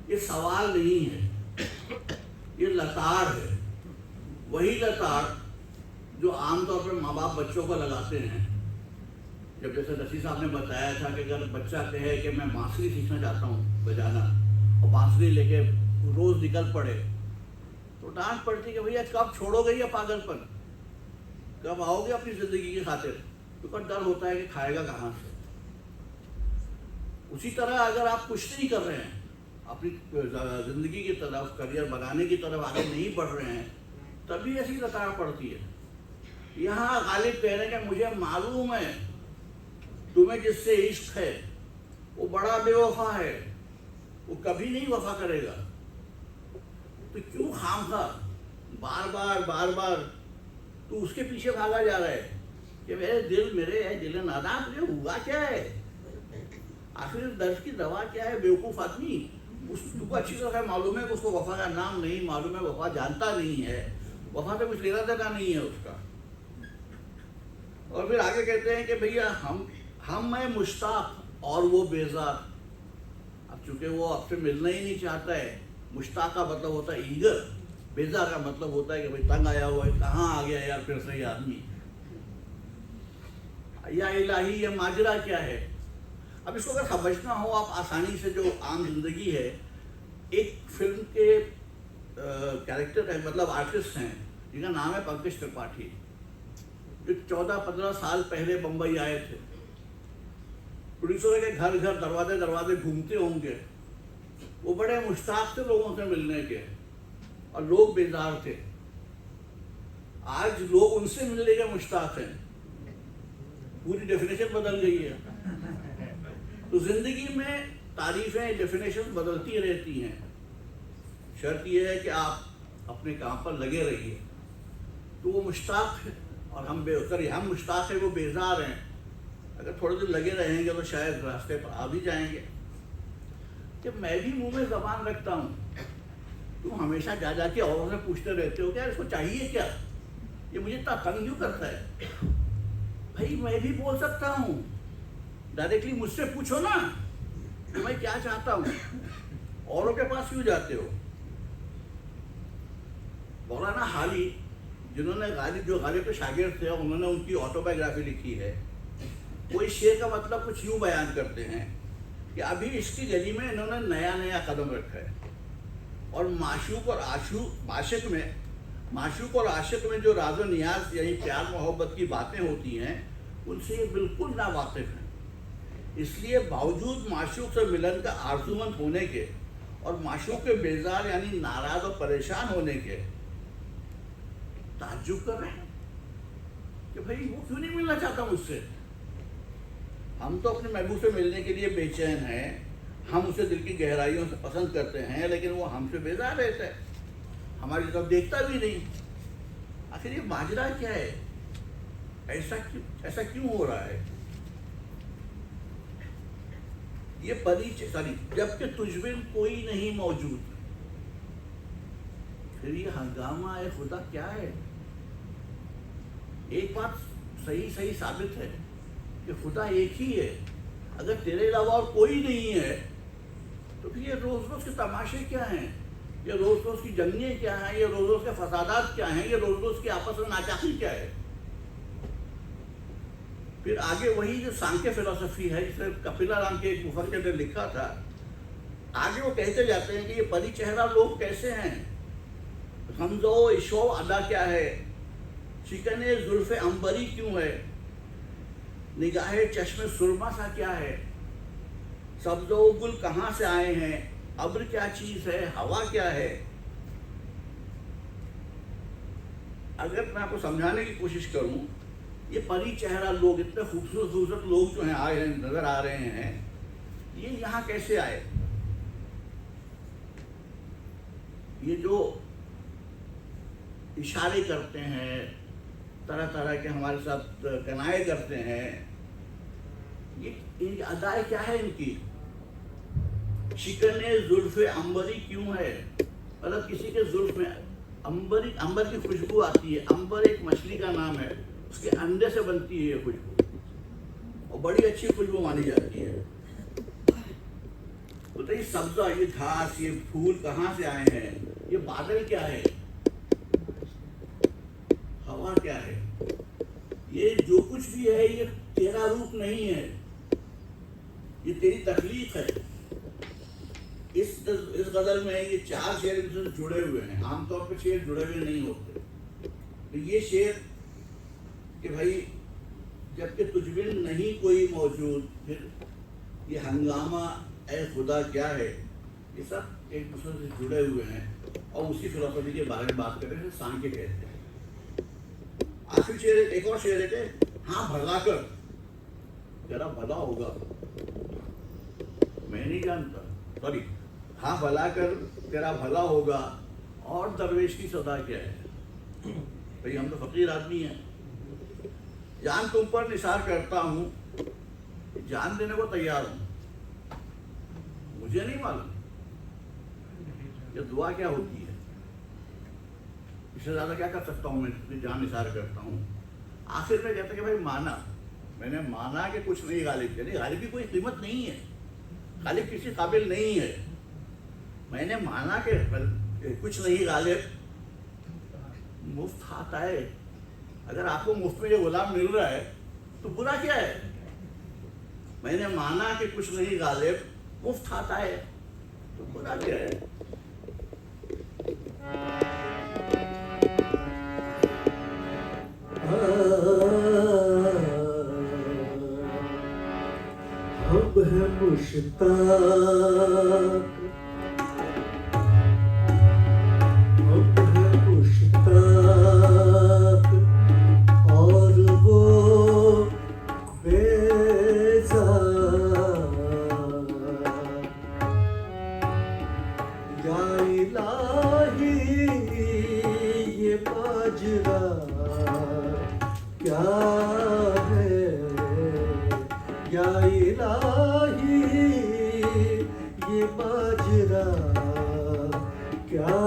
Speaker 2: ये सवाल नहीं है, ये लताड़ है। वही लताड़ जो आमतौर पर माँ बाप बच्चों को लगाते हैं। जब जैसे रसी साहब ने बताया था कि अगर बच्चा कहे कि मैं बांसुरी सीखना चाहता हूँ बजाना, और बांसुरी लेके रोज निकल पड़े, तो डांट पड़ती कि भैया कब छोड़ोगे ये पागलपन, कब आओगे अपनी जिंदगी की खातिर, क्योंकि डर होता है कि खाएगा कहाँ से। उसी तरह अगर आप कुछ नहीं कर रहे हैं, अपनी जिंदगी की तरफ, करियर बनाने की तरफ आगे नहीं बढ़ रहे हैं, तभी ऐसी लताड़ पड़ती है। यहाँ गालिब कह रहे हैं कि मुझे मालूम है तुम्हें जिससे इश्क है वो बड़ा बेवफा है, वो कभी नहीं वफा करेगा, तो क्यों खामखा बार बार तू उसके पीछे भागा जा रहा है कि मेरे दिल नादां तुझे हुआ क्या है, आखिर दर्द की दवा क्या है। बेवकूफ़ आदमी, उसको अच्छी तरह मालूम है कि उसको वफा का नाम नहीं मालूम है, वफा जानता नहीं है, वफा से कुछ लेना देना नहीं है उसका। और फिर आगे कहते हैं कि भैया हम मैं मुश्ताक और वो बेजार। अब चूंकि वो आपसे मिलना ही नहीं चाहता है, मुश्ताक का मतलब होता है ईगर, बेजार का मतलब होता है कि भाई तंग आया हुआ है, कहाँ आ गया यार फिर से ये आदमी, या इलाही ये माजरा क्या है। अब इसको अगर समझना हो आप आसानी से, जो आम जिंदगी है, एक फिल्म के कैरेक्टर है, मतलब आर्टिस्ट हैं जिनका नाम है पंकज त्रिपाठी, जो 14-15 साल पहले बम्बई आए थे। प्रोड्यूसर के घर दरवाजे घूमते होंगे, वो बड़े मुश्ताक थे लोगों से मिलने के, और लोग बेजार थे। आज लोग उनसे मिलने के मुश्ताक हैं, पूरी डेफिनेशन बदल गई है। तो जिंदगी में तारीफें, डेफिनेशन बदलती रहती हैं। शर्त यह है कि आप अपने काम पर लगे रहिए। तो वो मुश्ताक है और हम मुश्ताक है, वो बेजार हैं। अगर थोड़े दिन लगे रहेंगे तो शायद रास्ते पर आ भी जाएंगे। कि मैं भी मुंह में ज़बान रखता हूँ तुम हमेशा जा जाके औरों से पूछते रहते हो कि यार इसको चाहिए क्या, ये मुझे इतना तंग क्यों करता है। भाई मैं भी बोल सकता हूँ, डायरेक्टली मुझसे पूछो ना कि मैं क्या चाहता हूँ, औरों के पास क्यों जाते हो। मौलाना हाली जिन्होंने गालिब के शागिर्द थे, उन्होंने उनकी ऑटोबायोग्राफी लिखी है, वो इस शेर का मतलब कुछ यूँ बयान करते हैं कि अभी इसकी गली में इन्होंने नया नया कदम रखा है और माशूक और आशिक में जो राज़ो नियाज यानी प्यार मोहब्बत की बातें होती हैं उनसे ये बिल्कुल नावाकिफ़ हैं। इसलिए बावजूद माशूक से मिलन का आरज़ूमंद होने के और माशूक के बेजार यानी नाराज़ और परेशान होने के ताज्जुब कर रहे हैं कि भाई वो क्यों नहीं मिलना चाहता मुझसे। हम तो अपने महबूब से मिलने के लिए बेचैन हैं, हम उसे दिल की गहराइयों से पसंद करते हैं, लेकिन वो हमसे बेजार रहता है, हमारी तरफ देखता भी नहीं। आखिर ये माजरा क्या है, ऐसा क्यों हो रहा है। ये जबकि तुझमें कोई नहीं मौजूद, फिर ये हंगामा है खुदा क्या है। एक बात सही साबित है कि खुदा एक ही है। अगर तेरे अलावा और कोई नहीं है तो फिर ये रोज रोज के तमाशे क्या हैं, ये रोज रोज की जंगें क्या हैं, ये रोज रोज के फसादात क्या हैं, ये रोज रोज की आपस में नाचाकी क्या है। फिर आगे वही जो सांख्य फिलॉसफी है जिसे कपिला राम के एक मुफक्किर ने लिखा था, आगे वो कहते जाते हैं कि ये परी चेहरा लोग कैसे हैं, हमजो इशो अदा क्या है, शिकने जुल्फे अंबरी क्यों है, निगाहे चश्मे सुरमा सा क्या है, सब्जो गुल कहाँ से आए हैं, अब्र क्या चीज़ है, हवा क्या है। अगर मैं आपको समझाने की कोशिश करूं, ये परी चेहरा लोग, इतने खूबसूरत लोग जो हैं आए हैं, नजर आ रहे हैं, ये यहाँ कैसे आए। ये जो इशारे करते हैं, तरह तरह के हमारे साथ कनाए करते हैं, ये अदाएं क्या है इनकी। शिकने जुल्फे अंबरी क्यों है, मतलब किसी के जुल्फ में अंबर की खुशबू आती है। अंबर एक मछली का नाम है, उसके अंडे से बनती है ये खुशबू और बड़ी अच्छी खुशबू मानी जाती है। तो ये सब्जा, ये घास, ये फूल कहाँ से आए हैं, ये बादल क्या है, हवा क्या है। ये जो कुछ भी है ये तेरा रूप नहीं है, ये तेरी तकलीफ है। इस गजल में ये 4 शेर इनसे जुड़े हुए हैं, आमतौर पर शेर जुड़े हुए नहीं होते। तो ये शेर कि भाई जबकि तुझमें नहीं कोई मौजूद, फिर ये हंगामा ए खुदा क्या है, ये सब एक दूसरे से जुड़े हुए हैं और उसी फिलोसफी के बारे में बात कर रहे हैं, सांख्य कहते हैं। आखिर शेर, एक और शेर है कि हाँ भला कर तेरा भला होगा, मैं नहीं जानता, सॉरी, हाँ भला कर तेरा भला होगा, और दरवेश की सदा क्या है। भाई हम तो फकीर आदमी हैं, जान तुम पर निसार करता हूँ, जान देने को तैयार हूँ, मुझे नहीं मालूम ये दुआ क्या होती है, इससे ज़्यादा क्या कर सकता हूँ मैं, जान निसार करता हूँ। आखिर में कहते कि भाई माना, मैंने माना कि कुछ नहीं गालिब, यानी गालिब की कोई कीमत नहीं है, गालिब किसी काबिल नहीं है। मैंने माना कि कुछ नहीं गालिब, मुफ्त खाता है। अगर आपको मुफ्त में ये गुलाम मिल रहा है तो बुरा क्या है। मैंने माना कि कुछ नहीं गालिब, मुफ्त खाता है, तो बुरा क्या है।
Speaker 4: अब है मुश्ताक, अब है मुश्ताक, और वो बेजार। या इलाही ये माजरा क्या है, या इलाही ये माजरा क्या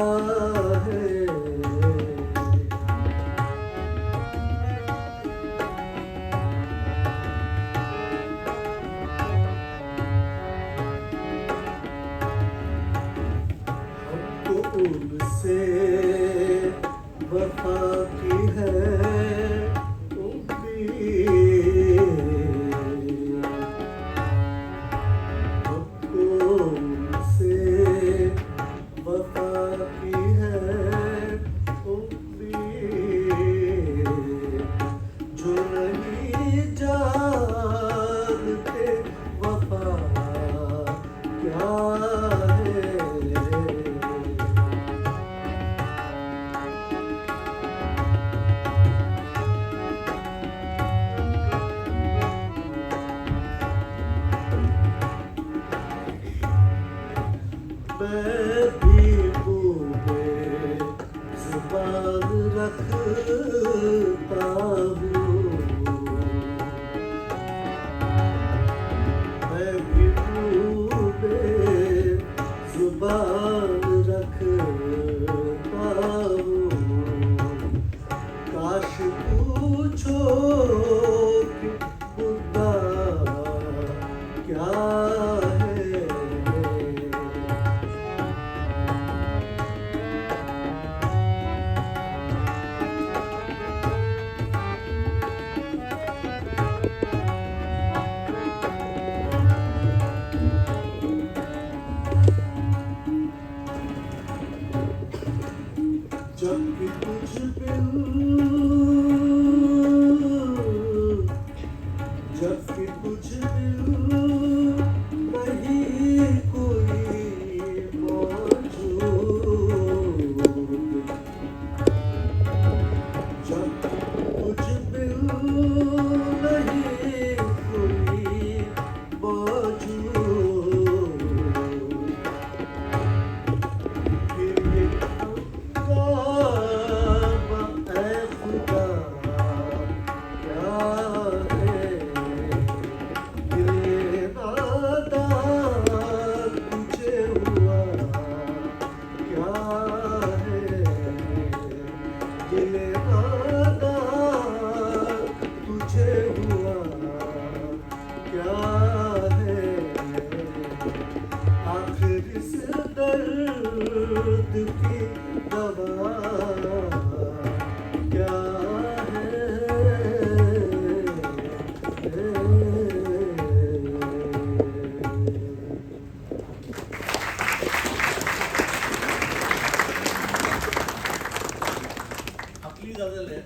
Speaker 2: अगली गजल है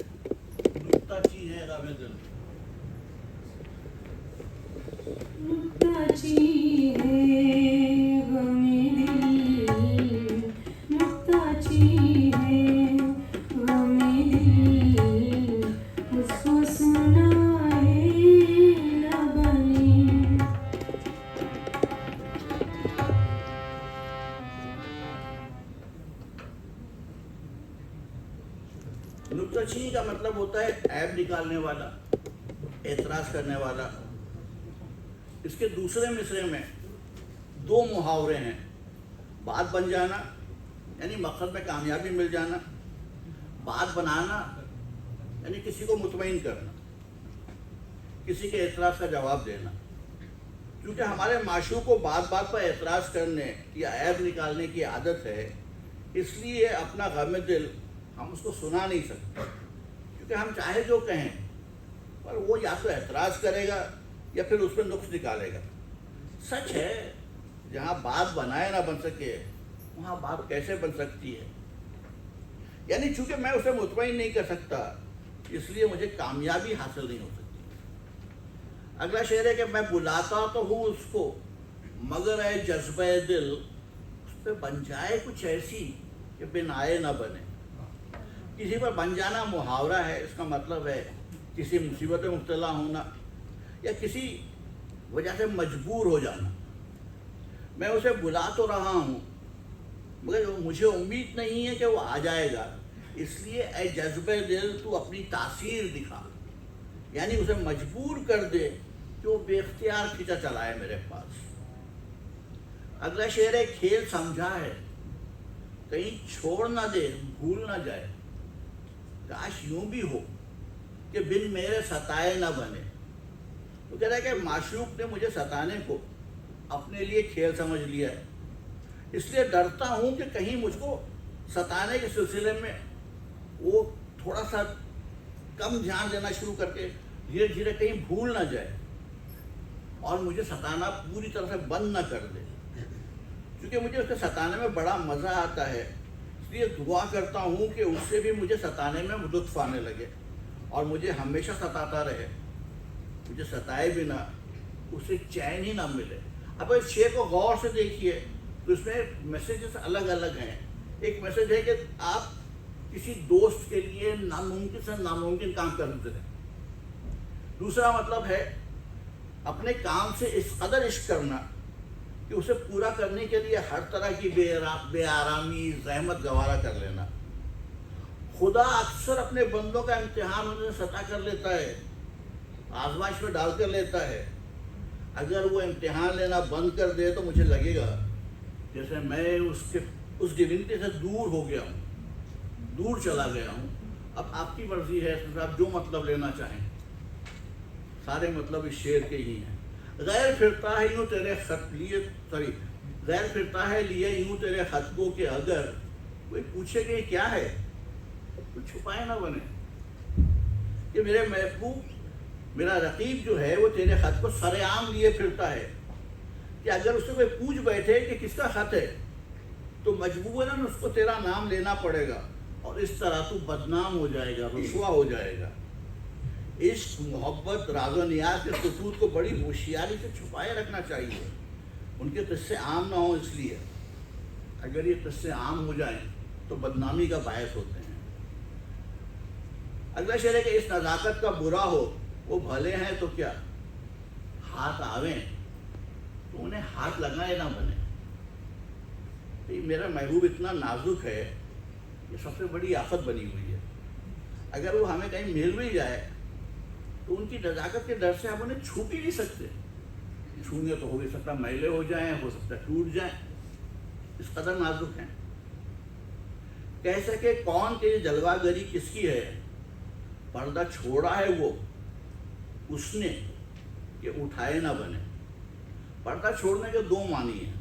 Speaker 2: नुक्ताची है गावे दिल।
Speaker 5: नुक्ताची है गमे दिल, नुक्ताची है गमे दिल, उसको सुनाए न बनी।
Speaker 2: नुक्ताचीनी का मतलब होता है ऐब निकालने वाला, एतराज करने वाला। इसके दूसरे मिसरे में दो मुहावरे हैं। बात बन जाना यानी मकसद में कामयाबी मिल जाना, बात बनाना यानी किसी को मुतमईन करना, किसी के एतराज़ का जवाब देना। क्योंकि हमारे माशूक को बात बात पर एतराज़ करने या ऐब निकालने की आदत है, इसलिए अपना गम दिल हम उसको सुना नहीं सकते। क्योंकि हम चाहे जो कहें पर वो या तो एतराज़ करेगा या फिर उस पर नुक्स निकालेगा। सच है, जहाँ बात बनाए ना बन सके वहाँ बात कैसे बन सकती है। यानी चूँकि मैं उसे मुतमईन नहीं कर सकता, इसलिए मुझे कामयाबी हासिल नहीं हो सकती। अगला शेर है कि मैं बुलाता तो हूँ उसको, मगर है जज्बे दिल उस पर बन जाए कुछ ऐसी कि बिन आए ना बने। किसी पर बन जाना मुहावरा है, इसका मतलब है किसी मुसीबत में मुब्तला होना या किसी वजह से मजबूर हो जाना। मैं उसे बुला तो रहा हूँ मगर मुझे उम्मीद नहीं है कि वो आ जाएगा, इसलिए ऐ जज्बे दिल तू अपनी तासीर दिखा। यानी उसे मजबूर कर दे कि वो बेख्तियार खींचा चलाए मेरे पास। अगला शेर है खेल समझा है, कहीं छोड़ ना दे भूल ना जाए। काश यूं भी हो कि बिन मेरे सताए ना बने। तो कह रहा है कि माशूक ने मुझे सताने को अपने लिए खेल समझ लिया है, इसलिए डरता हूँ कि कहीं मुझको सताने के सिलसिले में वो थोड़ा सा कम ध्यान देना शुरू करके धीरे धीरे कहीं भूल ना जाए और मुझे सताना पूरी तरह से बंद ना कर दे, क्योंकि मुझे उसके सताने में बड़ा मज़ा आता है। इसलिए दुआ करता हूँ कि उससे भी मुझे सताने में लुत्फ़ आने लगे और मुझे हमेशा सताता रहे, मुझे सताए बिना उसे चैन ही ना मिले। अब इस शेर को गौर से देखिए तो इसमें मैसेजेस अलग अलग हैं। एक मैसेज है कि आप किसी दोस्त के लिए नामुमकिन से नामुमकिन काम कर देते हैं। दूसरा मतलब है अपने काम से इस कदर इश्क करना कि उसे पूरा करने के लिए हर तरह की बेआरामी ज़हमत गवारा कर लेना। खुदा अक्सर अपने बंदों का इम्तिहान उन्हें सता कर लेता है, आजमाइश में डाल कर लेता है। अगर वो इम्तिहान लेना बंद कर दे तो मुझे लगेगा जैसे मैं उस डिविनिटी से दूर हो गया हूँ, दूर चला गया हूँ। अब आपकी मर्जी है, इसमें आप जो मतलब लेना चाहें, सारे मतलब इस शेर के ही हैं। गैर फिरता है यूँ तेरे खत लिए गैर फिरता है लिए यूँ तेरे खत को कि अगर कोई पूछे कि क्या है तो छुपाए ना बने कि मेरे महबूब, मेरा रकीब जो है वो तेरे खत को सरेआम लिए फिरता है कि अगर उससे कोई पूछ बैठे कि किसका खत है तो मजबूरन उसको तेरा नाम लेना पड़ेगा और इस तरह तू बदनाम हो जाएगा, रुसवा हो जाएगा। इश्क, मोहब्बत, राज़ो नियाज़ के खतूत को बड़ी होशियारी से छुपाए रखना चाहिए, उनके किस्से आम ना हो। इसलिए अगर ये किस्से आम हो जाएं तो बदनामी का बायस होते हैं। अगला शेर है कि इस नज़ाकत का बुरा हो वो भले हैं तो क्या, हाथ आवें तो उन्हें हाथ लगाए ना बने। तो मेरा महबूब इतना नाजुक है, ये सबसे बड़ी आफत बनी हुई है। अगर वो हमें कहीं मिल भी जाए तो उनकी नज़ाकत के डर से हम उन्हें छू भी नहीं सकते। छूएंगे तो हो भी सकता मैले हो जाएं, हो सकता टूट जाएं, इस कदर नाजुक हैं। कह सके कौन कि जलवागरी किसकी है, पर्दा छोड़ा है वो उसने कि उठाए ना बने। पर्दा छोड़ने के दो मानी हैं।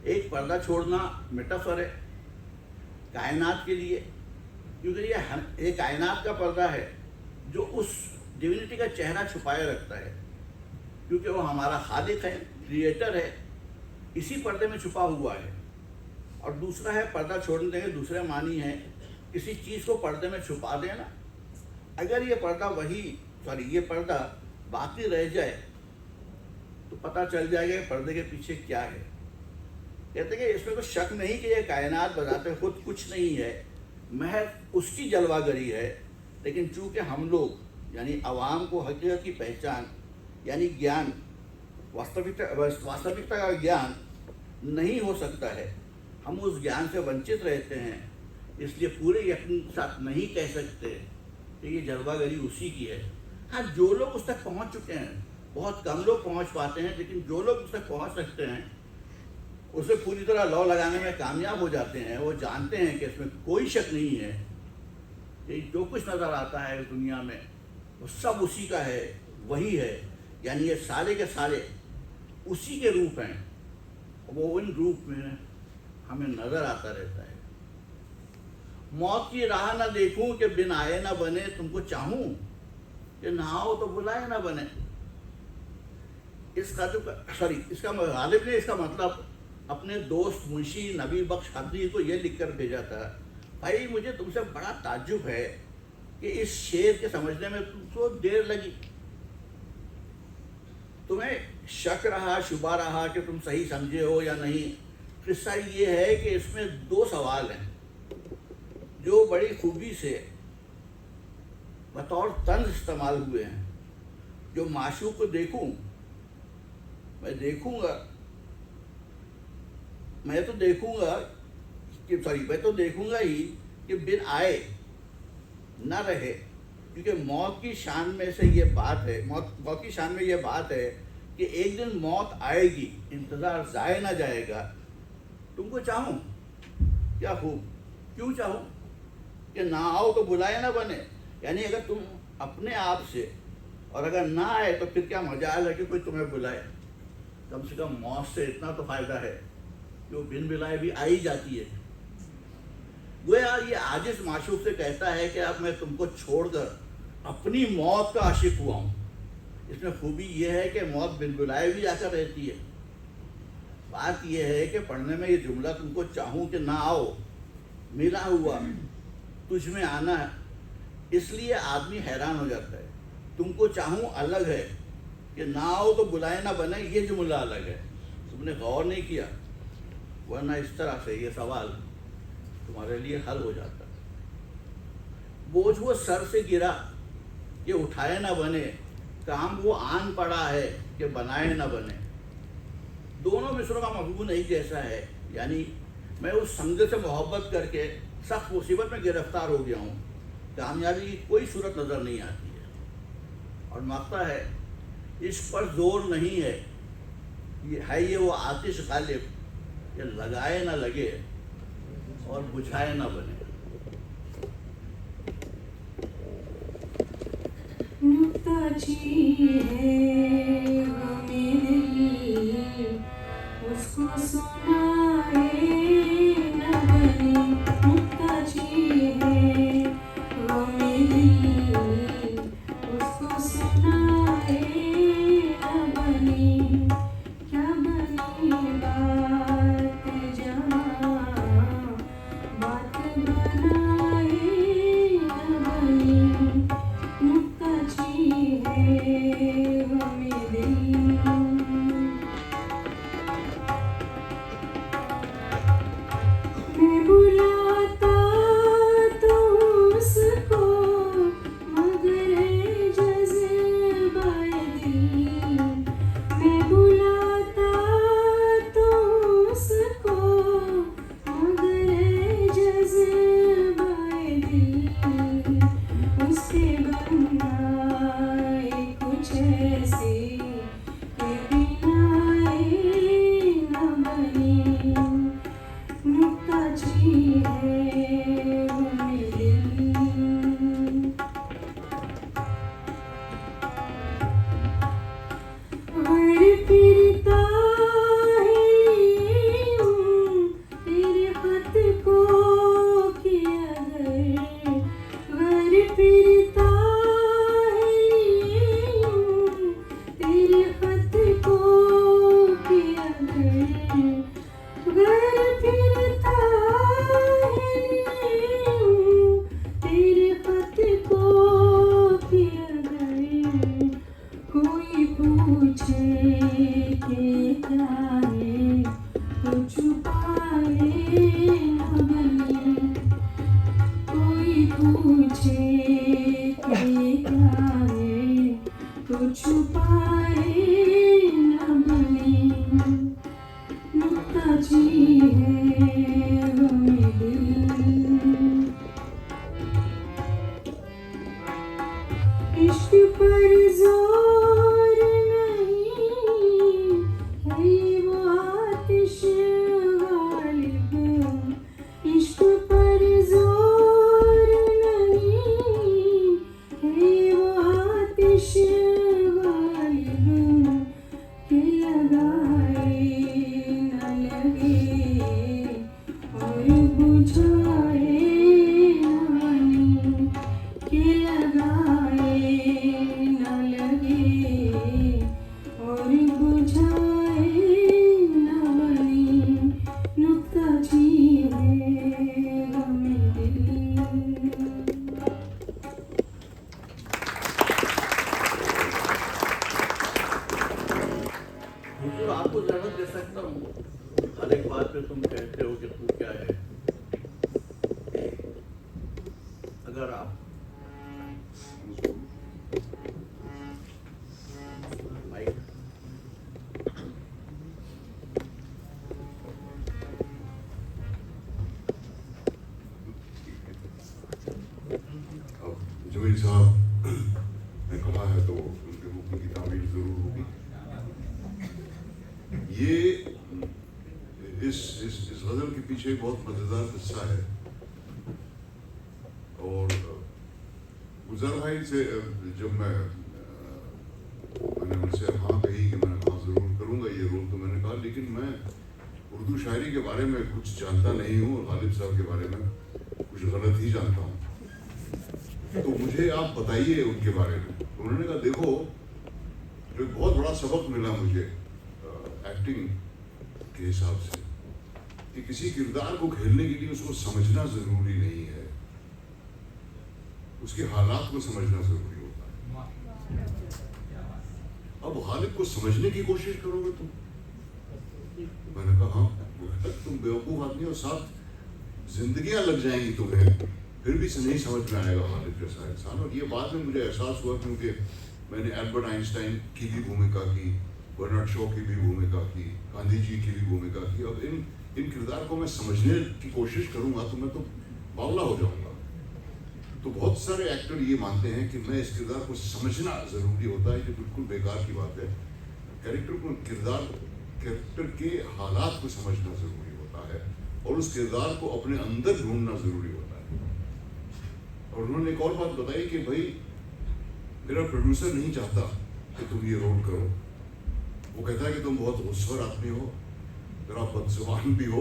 Speaker 2: एक पर्दा छोड़ना मेटाफर है कायनात के लिए, क्योंकि ये कायनात का पर्दा है जो उस डिविनिटी का चेहरा छुपाए रखता है, क्योंकि वो हमारा खालिक है, क्रिएटर है, इसी पर्दे में छुपा हुआ है। और दूसरा है पर्दा छोड़ने के दूसरे मानी है किसी चीज़ को पर्दे में छुपा देना। अगर ये पर्दा ये पर्दा बाकी रह जाए तो पता चल जाएगा कि पर्दे के पीछे क्या है। कहते हैं कि इसमें कोई शक नहीं कि ये कायनात बताते खुद कुछ नहीं है, महज उसकी जलवागरी है। लेकिन चूँकि हम लोग यानी आवाम को हकीकत की पहचान यानी ज्ञान, वास्तविकता का ज्ञान नहीं हो सकता है, हम उस ज्ञान से वंचित रहते हैं, इसलिए पूरे यकीन के साथ नहीं कह सकते कि ये जलवागरी उसी की है। हाँ, जो लोग उस तक पहुंच चुके हैं, बहुत कम लोग पहुंच पाते हैं, लेकिन जो लोग उस तक पहुंच सकते हैं उसे पूरी तरह लौ लगाने में कामयाब हो जाते हैं। वो जानते हैं कि इसमें कोई शक नहीं है कि जो कुछ नज़र आता है इस दुनिया में वो सब उसी का है, वही है। यानी ये सारे के सारे उसी के रूप हैं, वो इन रूप में हमें नज़र आता रहता है। मौत की राह ना देखूं कि बिन आए ना बने, तुमको चाहूं कि ना आओ तो बुलाए ना बने। इसका गालिब ने इसका मतलब अपने दोस्त मुंशी नबी बख्श हदरी को ये लिख कर भेजा था, भाई मुझे तुमसे बड़ा ताज्जुब है कि इस शेर के समझने में तुमको देर लगी, तुम्हें शक रहा, शुबा रहा कि तुम सही समझे हो या नहीं। किस्सा ये है कि इसमें दो सवाल हैं जो बड़ी खूबी से बतौर तंज इस्तेमाल हुए हैं। जो माशूक को देखूं, मैं तो देखूंगा ही कि बिन आए ना रहे, क्योंकि मौत की शान में से ये बात है, मौत की शान में ये बात है कि एक दिन मौत आएगी, इंतज़ार ज़ाय ना जाएगा। तुमको चाहूँ क्या खूब, क्यों चाहूँ कि ना आओ तो बुलाए ना बने। यानी अगर तुम अपने आप से, और अगर ना आए तो फिर क्या मजाल है कि कोई तुम्हें बुलाए। कम से कम मौत से इतना तो फ़ायदा है कि वो बिन बुलाए भी आ ही जाती है। वो यार ये आजिज़ माशूक से कहता है कि अब मैं तुमको छोड़कर اپنی موت کا عاشق ہوا ہوں. اس میں خوبی یہ ہے کہ موت بن بلائے بھی آ کر رہتی ہے. بات یہ ہے کہ پڑھنے میں یہ جملہ تم کو چاہوں کہ نہ آؤ، ملا ہوا تجھ میں آنا ہے، اس لیے آدمی حیران ہو جاتا ہے. تم کو چاہوں الگ ہے، کہ نہ آؤ تو بلائے نہ بنے یہ جملہ الگ ہے. تم نے غور نہیں کیا، ورنہ اس طرح سے یہ سوال تمہارے لیے حل ہو جاتا. بوجھ وہ سر سے گرا کہ اٹھائے نہ بنے، کام وہ آن پڑا ہے کہ بنائے نہ بنے. دونوں مصروں کا مضمون ایک جیسا ہے، یعنی میں اس سمجھے سے محبت کر کے سخت مصیبت میں گرفتار ہو گیا ہوں، کامیابی کی کوئی صورت نظر نہیں آتی ہے. اور مانگتا ہے عشق پر زور نہیں ہے، یہ وہ آتش غالب کہ لگائے نہ لگے اور بجھائے نہ بنے.
Speaker 5: نکتہ چی ہے غم دل، اس کو سنائے نہ بنے. نکتہ چی ہے غم دل، اس کو سنائے نہ بنے. کیا بنی بات جہاں بات بنائے نہ بنے. نکتہ چی ہے غم دل. میں بلاتا تو اس کو مگر ہے جذبہ دل. میں بلاتا تو اس کو مگر ہے جذبہ دل. اس کے بنائے کچھ ایسے کہ بنائے نہ بنے. نکتہ چی ہے غم دل. غیر پھرتا ہے یوں تیرے خط کو کہ اگر، غیر پھرتا ہے یوں تیرے خط کو کہ اگر، غیر پھرتا ہے یوں تیرے خط کو کہ اگر. کوئی پوچھے کہ کیا ہے تو چھپائے نہ بنے. کوئی پوچھے کہ کیا ہے تو چھپائے نہ بنے. نکتہ چی ہے غم دل. عشق پر زور نہیں ہے یہ وہ آتش غالب. عشق پر زور نہیں ہے یہ وہ آتش غالب کہ لگائے نہ لگے اور بجھائے نہ بنے. کہ لگائے نہ لگے اور بجھائے نہ بنے. نکتہ چی ہے غم دل.
Speaker 2: حضور آپ کو ضرورت دے سکتا ہوں، ہر ایک بات پہ تم کہتے ہو کہ تو کیا ہے. اگر آپ مائک
Speaker 3: اب جمیل صاحب نے کہا ہے تو ان کے حکم کی تعمیل ضرور ہوگی. یہ اس غزل کے پیچھے ایک بہت مزیدار قصہ ہے. اور گلزار بھائی سے جب میں نے ان سے ہاں کہی کہ میں ہاں ضرور کروں گا یہ رول، تو میں نے کہا لیکن میں اردو شاعری کے بارے میں کچھ جانتا نہیں ہوں اور غالب صاحب کے بارے میں کچھ غلط ہی جانتا ہوں. तो मुझे आप बताइए उनके बारे में। उन्होंने कहा देखो, जो एक बहुत बड़ा सबक मिला मुझे एक्टिंग के हिसाब से, कि किसी किरदार को खेलने के लिए उसको समझना जरूरी नहीं है, उसके हालात को समझना जरूरी होता है। अब गालिब को समझने की कोशिश करोगे तुम? मैंने कहा हाँ, तुम बेवकूफ आदमी हो, साथ जिंदगियां लग जाएंगी तुम्हें, फिर भी नहीं समझ में आएगा गालिब जैसा इंसान। और ये बाद में मुझे एहसास हुआ, क्योंकि मैंने एल्बर्ट आइंस्टाइन की भी भूमिका की, बर्नार्ड शॉ की भी भूमिका की, गांधी जी की भी भूमिका की। अब इन किरदार को मैं समझने की कोशिश करूंगा तो मैं तो बावला हो जाऊंगा। तो बहुत सारे एक्टर ये मानते हैं कि मैं इस किरदार को समझना जरूरी होता है, ये बिल्कुल बेकार की बात है। कैरेक्टर के हालात को समझना जरूरी होता है और उस किरदार को अपने अंदर ढूंढना जरूरी होता है। और उन्होंने एक और बात बताई कि भाई मेरा प्रोड्यूसर नहीं चाहता कि तुम ये रोल करो, वो कहता है कि तुम बहुत गुस्सोर आदमी हो, जरा बदजुबान भी हो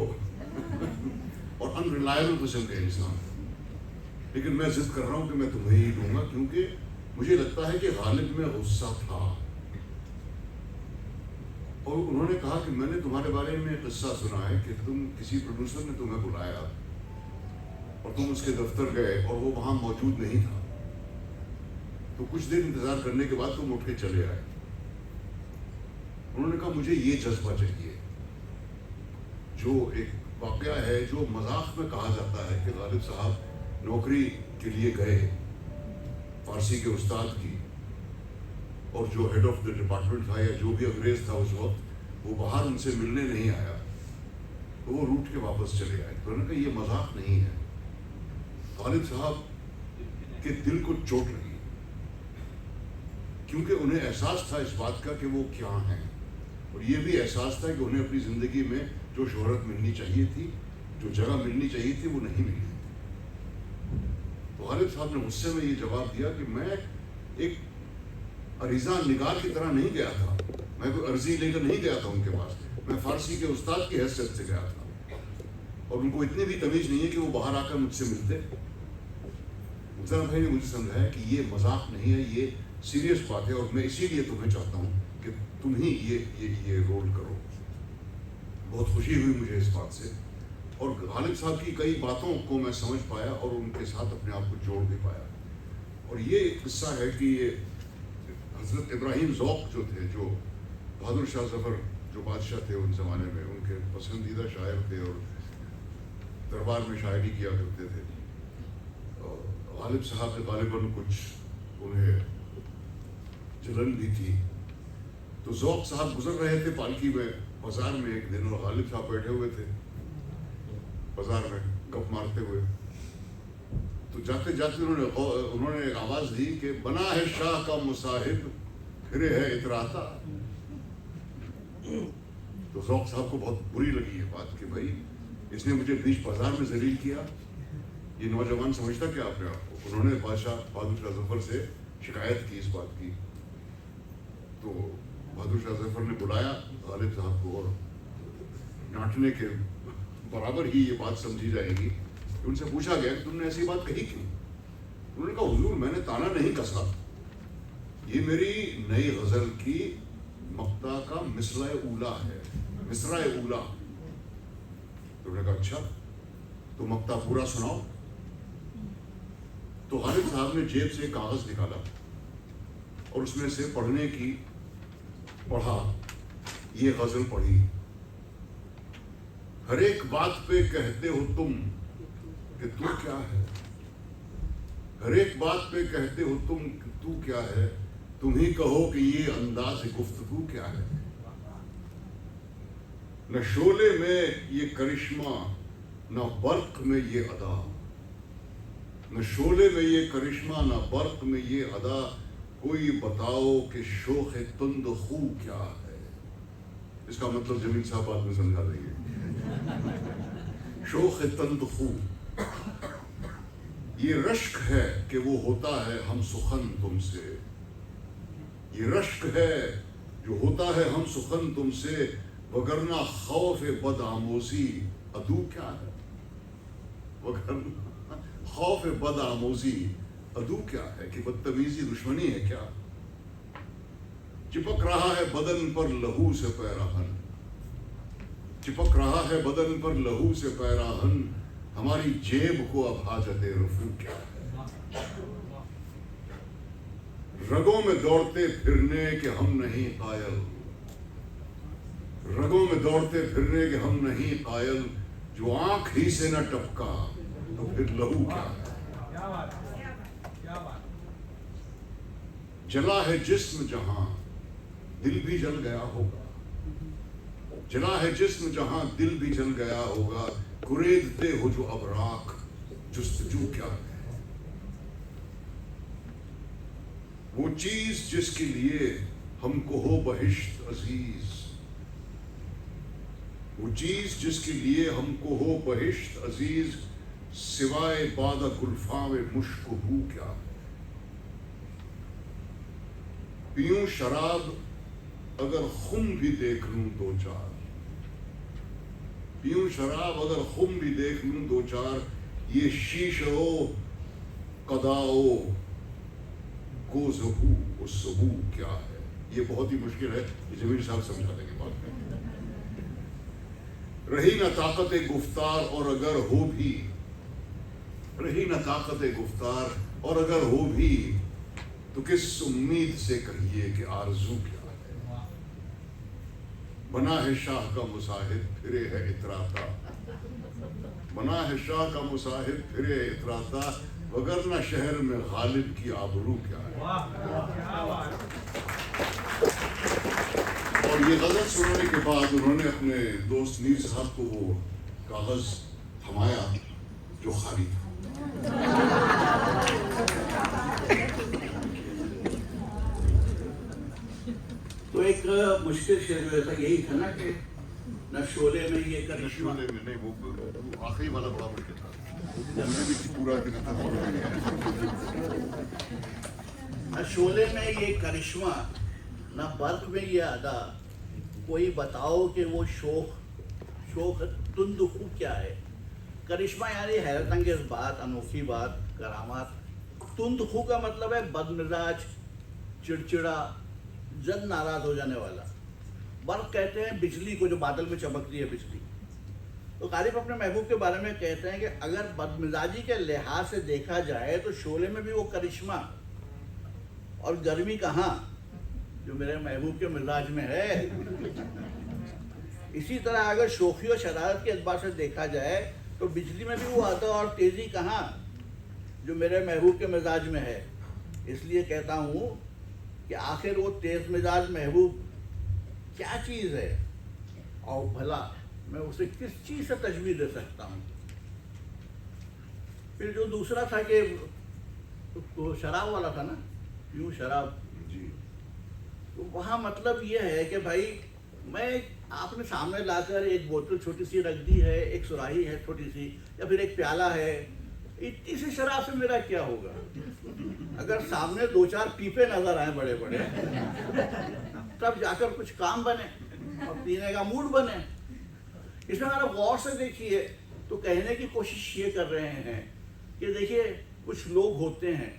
Speaker 3: और अनरिलायबल किस्म के इंसान, लेकिन मैं जिद कर रहा हूं कि मैं तुम्हें ही दूंगा, क्योंकि मुझे लगता है कि गालिब में गुस्सा था। और उन्होंने कहा कि मैंने तुम्हारे बारे में किस्सा सुना है कि तुम किसी प्रोड्यूसर ने तुम्हें बुलाया और तुम उसके दफ्तर गए और वो वहां मौजूद नहीं था, तो कुछ देर इंतजार करने के बाद तुम उठ के चले आए। उन्होंने कहा मुझे ये जज्बा चाहिए, जो एक वाकया है जो मजाक में कहा जाता है कि गालिब साहब नौकरी के लिए गए फारसी के उस्ताद की, और जो हेड ऑफ द डिपार्टमेंट था या जो भी अंग्रेज था उस वक्त, वो बाहर उनसे मिलने नहीं आया, तो वो रूठ के वापस चले आए। तो उन्होंने कहा ये मजाक नहीं है, गालिब साहब के दिल को चोट लगी, क्योंकि उन्हें एहसास था इस बात का कि वो क्या हैं, और ये भी एहसास था कि उन्हें अपनी जिंदगी में जो शोहरत मिलनी चाहिए थी, जो जगह मिलनी चाहिए थी, वो नहीं मिली। तो गालिब साहब ने गुस्से में ये जवाब दिया कि मैं एक अरीजा निगार की तरह नहीं गया था, मैं कोई अर्जी लेकर नहीं गया था उनके पास, मैं फारसी के उस्ताद की हैसियत से गया था, और उनको इतनी भी तमीज नहीं है कि वो बाहर आकर मुझसे मिलते। मुख्तार भाई ने मुझे समझाया कि ये मजाक नहीं है, ये सीरियस बात है, और मैं इसीलिए तुम्हें चाहता हूँ कि तुम ही ये रोल करो। बहुत खुशी हुई मुझे इस बात से, और गालिब साहब की कई बातों को मैं समझ पाया और उनके साथ अपने आप को जोड़ भी पाया। और ये एक किस्सा है कि ये हजरत इब्राहिम ज़ौक़ जो थे, जो बहादुर शाह ज़फ़र जो बादशाह थे उन ज़माने में, उनके पसंदीदा शायर थे और दरबार में शायरी किया करते थे। गालिब साहब के गालिबन कुछ उन्हें जलन भी थी। तो ज़ौक़ साहब गुजर रहे थे पालकी में बाजार में एक दिन, और गालिब साहब बैठे हुए थे बाजार में गप मारते हुए। तो जाते जाते उन्होंने आवाज दी कि बना है शाह का मुसाहिब, फिरे है इतराता। तो ज़ौक़ साहब को बहुत बुरी लगी ये बात कि भाई इसने मुझे बीच बाजार में जलील किया, ये नौजवान समझता क्या अपने आप को। उन्होंने बादशाह बहादुर शाह ज़फ़र से शिकायत की इस बात की। तो बहादुर शाह ज़फ़र ने बुलाया गालिब साहब को, और डांटने के बराबर ही ये बात समझी जाएगी। उनसे पूछा गया कि तुमने ऐसी बात कही क्यों? उन्होंने कहा हुजूर मैंने ताना नहीं कसा, ये मेरी नई गजल की मक्ता का मिसरा ऊला है, मिसरा ऊला। तो उन्होंने कहा अच्छा तो मक्ता पूरा सुनाओ। तो गालिब साहब ने जेब से कागज निकाला और उसमें से पढ़ने की पढ़ा, ये गजल पढ़ी। हर एक बात पे कहते हो तुम कि तू क्या है, हर एक बात पे कहते हो तुम कि तू क्या है, तुम ही कहो कि ये अंदाज गुफ्तगू क्या है। न शोले में ये करिश्मा, न बर्क में ये अदा, न शोले में ये करिश्मा, न बर्क में ये अदा, कोई बताओ कि शोख तुंद खू क्या है। इसका मतलब जमीन साहब बाद में समझा देंगे। शोख तुंद खू, ये रश्क है कि वो होता है हम सुखन तुमसे, ये रश्क है जो होता है हम सुखन तुमसे, वगरना खौफ बद आमोजी अदू क्या है, वगरना खौफ बद आमोजी अदू क्या है कि बदतमीजी दुश्मनी है क्या? चिपक रहा है बदन पर लहू से पैराहन, चिपक रहा है बदन पर लहू से पैराहन, हमारी जेब को अब हाजते रफू क्या है? रगों में दौड़ते फिरने के हम नहीं कायल, रगों में दौड़ते फिरने के हम नहीं कायल, जो आंख ही से न टपका तो फिर लहू क्या है? जला है जिस्म जहां दिल भी जल गया होगा, जला है जिस्म जहां दिल भी जल गया होगा, कुरेदते हो जो अब राख जुस्तजू क्या है? वो चीज जिसके लिए हमको हो बहिश्त अजीज, वो चीज जिसके लिए हमको हो बहिश्त अजीज, सिवाय बादा गुल्फावे मुश्क हू क्या है? पीऊं शराब अगर खुम भी देख लूं दो चार, पीऊं शराब अगर खुम भी देख लूं दो चार, ये शीशो कदाओ गोज़हू उसहू क्या है? ये बहुत ही मुश्किल है, जमीर साहब समझा देंगे बाद में। रही न ताकत गुफ्तार और अगर हो भी, रही न ताकत गुफ्तार और अगर हो भी, तो किस उम्मीद से कहिए कि आरज़ू क्या है? बना है शाह का मुसाहिब फिरे है इतराता, बना है शाह का मुसाहिब फिरे है इतराता, वगरना शहर में गालिब की आबरू क्या है? और ये गज़ल सुनने के बाद उन्होंने अपने दोस्त मीर साहब को वो कागज़ थमाया जो खाली था।
Speaker 2: तो एक मुश्किल शेर जो ऐसा यही था ना कि न शोले में ये करिश्मा,
Speaker 3: शोले में नहीं, वो आखिरी वाला बड़ा मुश्किल था, हमने भी पूरा दिन था
Speaker 2: न शोले में ये करिश्मा, न बर्फ में ये अदा, कोई बताओ कि वो शोख तुंदखू क्या है? करिश्मा यानी हैरत अंगेज बात, अनोखी बात, करामात। तुंदखू का मतलब है बदमिजाज, चिड़चिड़ा, जल्द नाराज हो जाने वाला। बर्फ कहते हैं बिजली को, जो बादल में चमकती है बिजली। तो गालिब अपने महबूब के बारे में कहते हैं कि अगर बदमिजाजी के लिहाज से देखा जाए तो शोले में भी वो करिश्मा और गर्मी कहाँ जो मेरे महबूब के मिजाज में है। इसी तरह अगर शोखी और शरारत के एतबार से देखा जाए तो बिजली में भी वो आता और तेज़ी कहाँ जो मेरे महबूब के मिजाज में है। इसलिए कहता हूँ कि आखिर वो तेज़ मिजाज महबूब क्या चीज़ है और भला मैं उसे किस चीज़ से तशबीह दे सकता हूँ। फिर जो दूसरा था कि तो शराब वाला था ना, यूँ शराब
Speaker 3: जी।
Speaker 2: तो वहाँ मतलब ये है कि भाई मैं आपने सामने लाकर एक बोतल छोटी सी रख दी है, एक सुराही है छोटी सी, या फिर एक प्याला है, इतनी सी शराब से मेरा क्या होगा? अगर सामने दो चार पीपे नजर आए बड़े बड़े तब जाकर कुछ काम बने और पीने का मूड बने। इसमें अगर गौर से देखिए तो कहने की कोशिश ये कर रहे हैं कि देखिए कुछ लोग होते हैं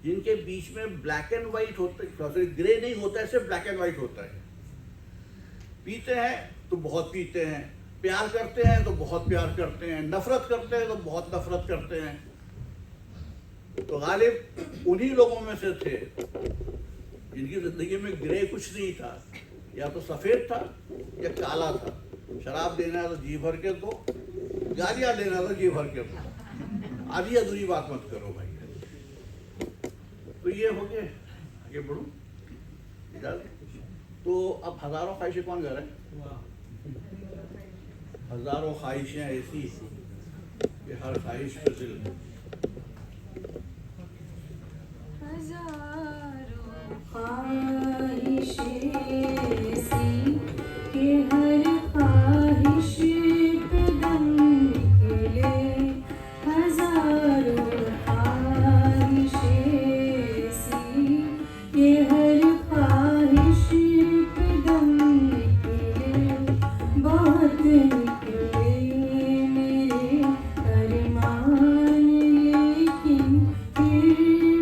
Speaker 2: जिनके बीच में ब्लैक एंड वाइट होता है, ग्रे नहीं होता है, सिर्फ ब्लैक एंड वाइट होता है। पीते हैं तो बहुत पीते हैं, प्यार करते हैं तो बहुत प्यार करते हैं, नफरत करते हैं तो बहुत नफरत करते हैं। तो गालिब उन्हीं लोगों में से थे जिनकी जिंदगी में ग्रे कुछ नहीं था, या तो सफ़ेद था या काला था। शराब देना तो जी भर के दो, गालियाँ देना तो जी भर के दो, आधी अधूरी बात मत करो भाई। तो ये हो गए, आगे बढ़ूँ इजाज़त। तो अब हज़ारों ख्वाहिशें कौन गा रहे हैं? हज़ारों ख्वाहिशें ऐसी कि हर ख्वाहिश पे दिल।
Speaker 5: हज़ारों ख्वाहिशें ऐसी कि हर ख्वाहिश पे दम निकले। हज़ारों ख्वाहिशें ऐसी कि हर ख्वाहिश पे दम निकले। बहुत निकले मेरे अरमान, लेकिन फिर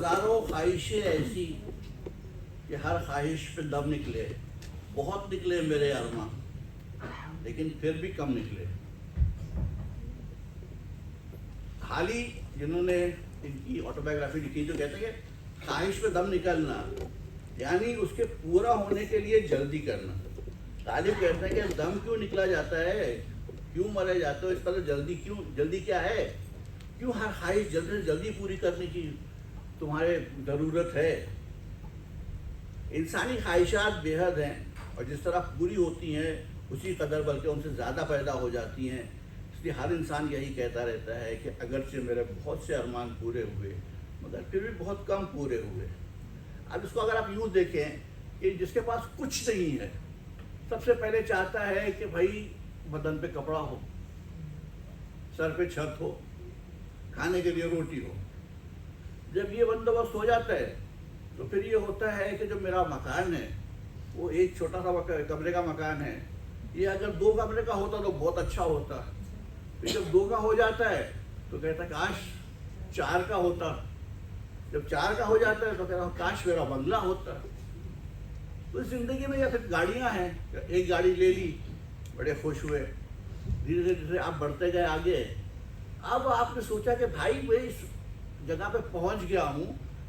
Speaker 2: हजारों ख्वाहिशें ऐसी कि हर ख्वाहिश पे दम निकले, बहुत निकले मेरे अरमा, लेकिन फिर भी कम निकले। हाल ही जिन्होंने इनकी ऑटोबायोग्राफी लिखी जो कहते हैं कि ख्वाहिश पे दम निकलना यानी उसके पूरा होने के लिए जल्दी करना। तालिब कहते हैं कि दम क्यों निकला जाता है, क्यों मरे जाते हो, इस तरह जल्दी क्यों, जल्दी क्या है, क्यों हर ख्वाहिश जल्दी से जल्दी पूरी करने की तुम्हारे ज़रूरत है। इंसानी ख्वाहिशात बेहद हैं और जिस तरह पूरी होती हैं उसी कदर बल्कि उनसे ज़्यादा पैदा हो जाती हैं। इसलिए हर इंसान यही कहता रहता है कि अगरचे मेरे बहुत से अरमान पूरे हुए मगर फिर भी बहुत कम पूरे हुए। अब इसको अगर आप यूँ देखें कि जिसके पास कुछ नहीं है सबसे पहले चाहता है कि भाई बदन पे कपड़ा हो, सर पे छत हो, खाने के लिए रोटी हो। जब ये बंदोबस्त हो जाता है तो फिर ये होता है कि जो मेरा मकान है वो एक छोटा सा कमरे का मकान है, ये अगर 2 कमरे का होता तो बहुत अच्छा होता। फिर जब 2 का हो जाता है तो कहता काश 4 का होता। जब 4 का हो जाता है तो कहता काश मेरा बंगला होता। तो ज़िंदगी में या फिर गाड़ियाँ हैं, एक गाड़ी ले ली, बड़े खुश हुए, धीरे धीरे आप बढ़ते गए आगे। अब आपने सोचा कि भाई मैं इस जगह पे पहुंच गया हूँ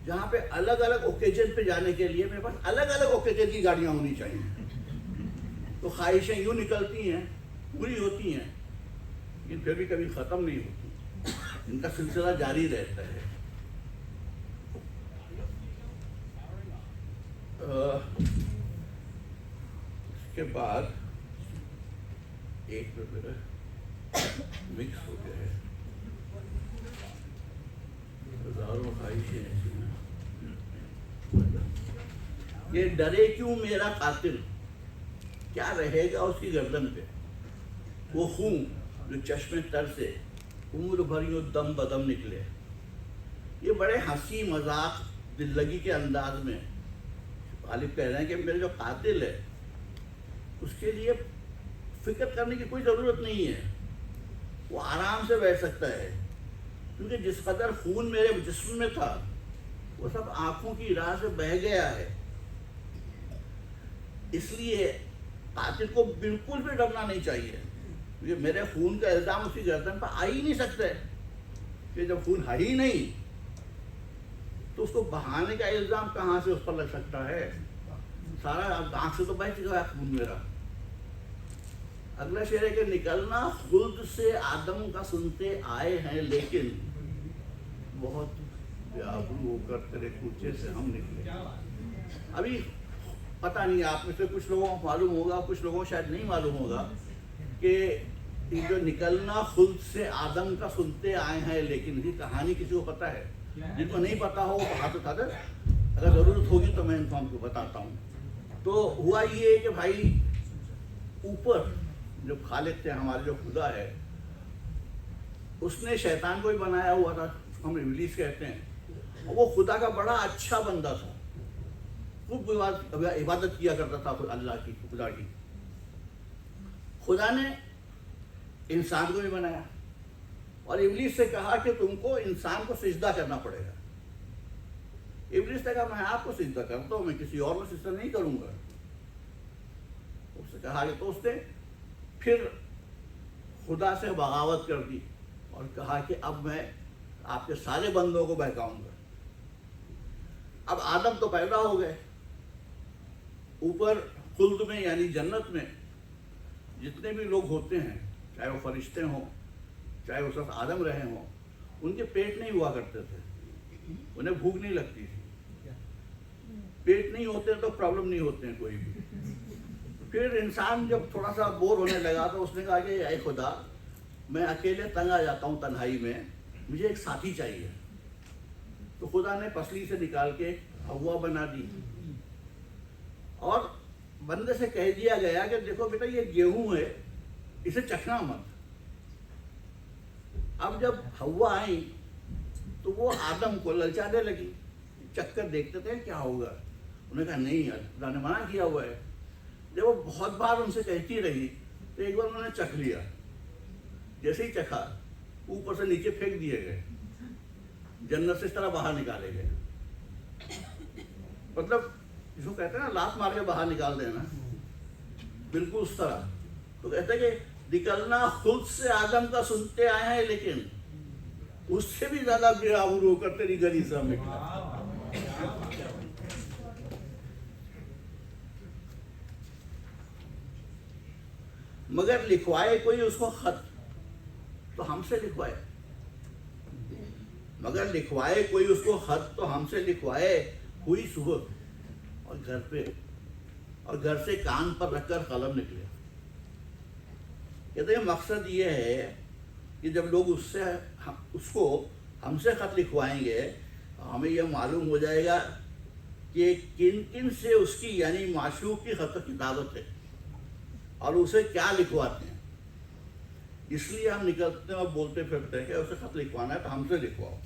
Speaker 2: जहाँ पे अलग अलग ओकेजन पे जाने के लिए मेरे पास अलग अलग ओकेजन की गाड़ियाँ होनी चाहिए। तो ख्वाहिशें यूँ निकलती हैं, पूरी होती हैं, लेकिन फिर भी कभी ख़त्म नहीं होती, इनका सिलसिला जारी रहता है। उसके बाद एक मिक्स हो गया है, हजारों ख्वाहिशें ऐसी हैं। ये डरे क्यों मेरा कातिल, क्या रहेगा उसकी गर्दन पे, वो खून जो चश्मे तर से उम्र भर यूं दम बदम निकले। ये बड़े हंसी मजाक दिल लगी के अंदाज में गालिब कह रहे हैं कि मेरे जो कातिल है उसके लिए फिक्र करने की कोई ज़रूरत नहीं है, वो आराम से बैठ सकता है, क्योंकि जिस कदर खून मेरे जिस्म में था वो सब आंखों की राह से बह गया है। इसलिए कातिल को बिल्कुल भी डरना नहीं चाहिए, क्योंकि मेरे खून का इल्ज़ाम उसकी गर्दन पर आ ही नहीं सकता है कि जब खून है ही नहीं तो उसको बहाने का इल्ज़ाम कहाँ से उस पर लग सकता है। सारा आँख से तो बह चुका है खून मेरा। अगला शेर है कि निकलना खुद से आदम का सुनते आए हैं लेकिन बहुत बेआबरू होकर तेरे कूचे से हम निकले। अभी पता नहीं आप में से कुछ लोगों को मालूम होगा, कुछ लोगों को शायद नहीं मालूम होगा कि ये जो निकलना खुद से आदम का सुनते आए हैं लेकिन ये कहानी किसी को पता है? जिनको नहीं पता हो वो हाथ उठा दे, अगर ज़रूरत होगी तो मैं इनको आपको बताता हूँ। तो हुआ ये कि भाई ऊपर जो खालिक थे हमारे, जो खुदा है, उसने शैतान को भी बनाया हुआ था, हम इब्लीस कहते हैं, और वो खुदा का बड़ा अच्छा बंदा था, खूब इबादत किया करता था अल्लाह की, खुदा की। खुदा ने इंसान को भी बनाया और इब्लीस से कहा कि तुमको इंसान को सिजदा करना पड़ेगा। इब्लीस ने कहा मैं आपको सिजदा करता हूँ, मैं किसी और को सिजदा नहीं करूँगा। उसने कहा कि तो उसने फिर खुदा से बगावत कर दी और कहा कि अब मैं आपके सारे बंदों को बहकाऊंगा। अब आदम तो पैदा हो गए, ऊपर खुल्द में यानी जन्नत में जितने भी लोग होते हैं, चाहे वो फरिश्ते हों चाहे वो सिर्फ आदम रहे हों, उनके पेट नहीं हुआ करते थे, उन्हें भूख नहीं लगती थी। पेट नहीं होते तो प्रॉब्लम नहीं होते हैं कोई भी। फिर इंसान जब थोड़ा सा बोर होने लगा तो उसने कहा कि ऐ खुदा, मैं अकेले तंग आ जाता हूँ तन्हाई में, मुझे एक साथी चाहिए। तो खुदा ने पसली से निकाल के हवा बना दी और बंदे से कह दिया गया कि देखो बेटा ये गेहूं है, इसे चखना मत। अब जब हवा आई तो वो आदम को ललचाने लगी, चक्कर देखते थे क्या होगा। उन्होंने कहा नहीं यार, खुदा ने मना किया हुआ है। जब वो बहुत बार उनसे कहती रही तो एक बार उन्होंने चख लिया। जैसे ही चखा ऊपर से नीचे फेंक दिए गए, जन्नत से इस तरह बाहर निकाले गए। مطلب جو کہتے ہیں نا لات مار کے باہر نکال دینا، بالکل اس طرح. تو کہتے ہیں کہ نکلنا خود سے آدم کا سنتے آئے ہیں، لیکن اس سے بھی زیادہ بے آبرو ہو کر تیری گلی سے ہم نکلا. مگر لکھوائے کوئی اس کو خط تو ہم سے لکھوائے، مگر لکھوائے کوئی اس کو خط تو ہم سے لکھوائے. ہوئی صبح اور گھر پہ اور گھر سے کان پر رکھ کر قلم نکلے. کہتے ہیں مقصد یہ ہے کہ جب لوگ اس کو ہم سے خط لکھوائیں گے، ہمیں یہ معلوم ہو جائے گا کہ کن کن سے اس کی یعنی معشوق کی خط کتابت ہے اور اسے کیا لکھواتے ہیں. اس لیے ہم نکلتے ہیں اور بولتے پھرتے ہیں کہ اسے خط لکھوانا ہے تو ہم سے لکھواؤ.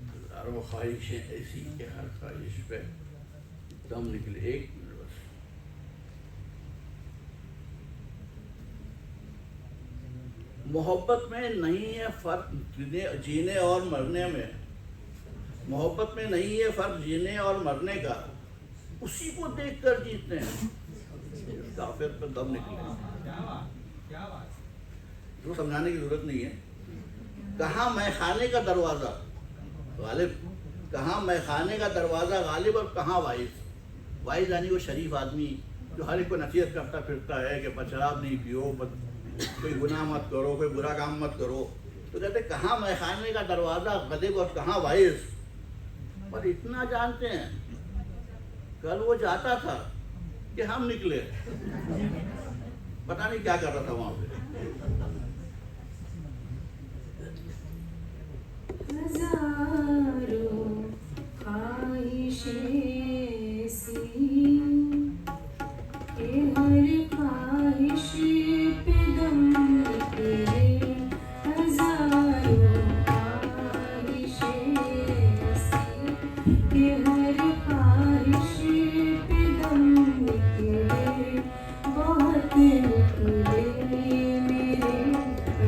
Speaker 2: ہزاروں خواہشیں ایسی کہ ہر خواہش پہ دم نکلے. ایک منٹ بس. محبت میں نہیں ہے فرق جینے اور مرنے میں، محبت میں نہیں ہے فرق جینے اور مرنے کا، اسی کو دیکھ کر جیتے ہیں. کافر پر دم نکلے. جو سمجھانے کی ضرورت نہیں ہے. کہاں میں خانے کا دروازہ غالب، کہاں میں خانے کا دروازہ غالب اور کہاں وائز. وائز یعنی وہ شریف آدمی جو ہر ایک کو نصیحت کرتا پھرتا ہے کہ شراب نہیں پیو، کوئی گناہ مت کرو، کوئی برا کام مت کرو. تو کہتے کہاں میں خانے کا دروازہ غالب اور کہاں وائز. اور اتنا جانتے ہیں کل وہ جاتا تھا کہ ہم نکلے، پتہ نہیں کیا کر رہا تھا وہاں پہ.
Speaker 5: ہزاروں خواہشیں سی کہ ہر خواہش پہ دم نکلے. ہزاروں خواہشیں سی کہ ہر خواہش پہ دم نکلے. بہت نکلے میرے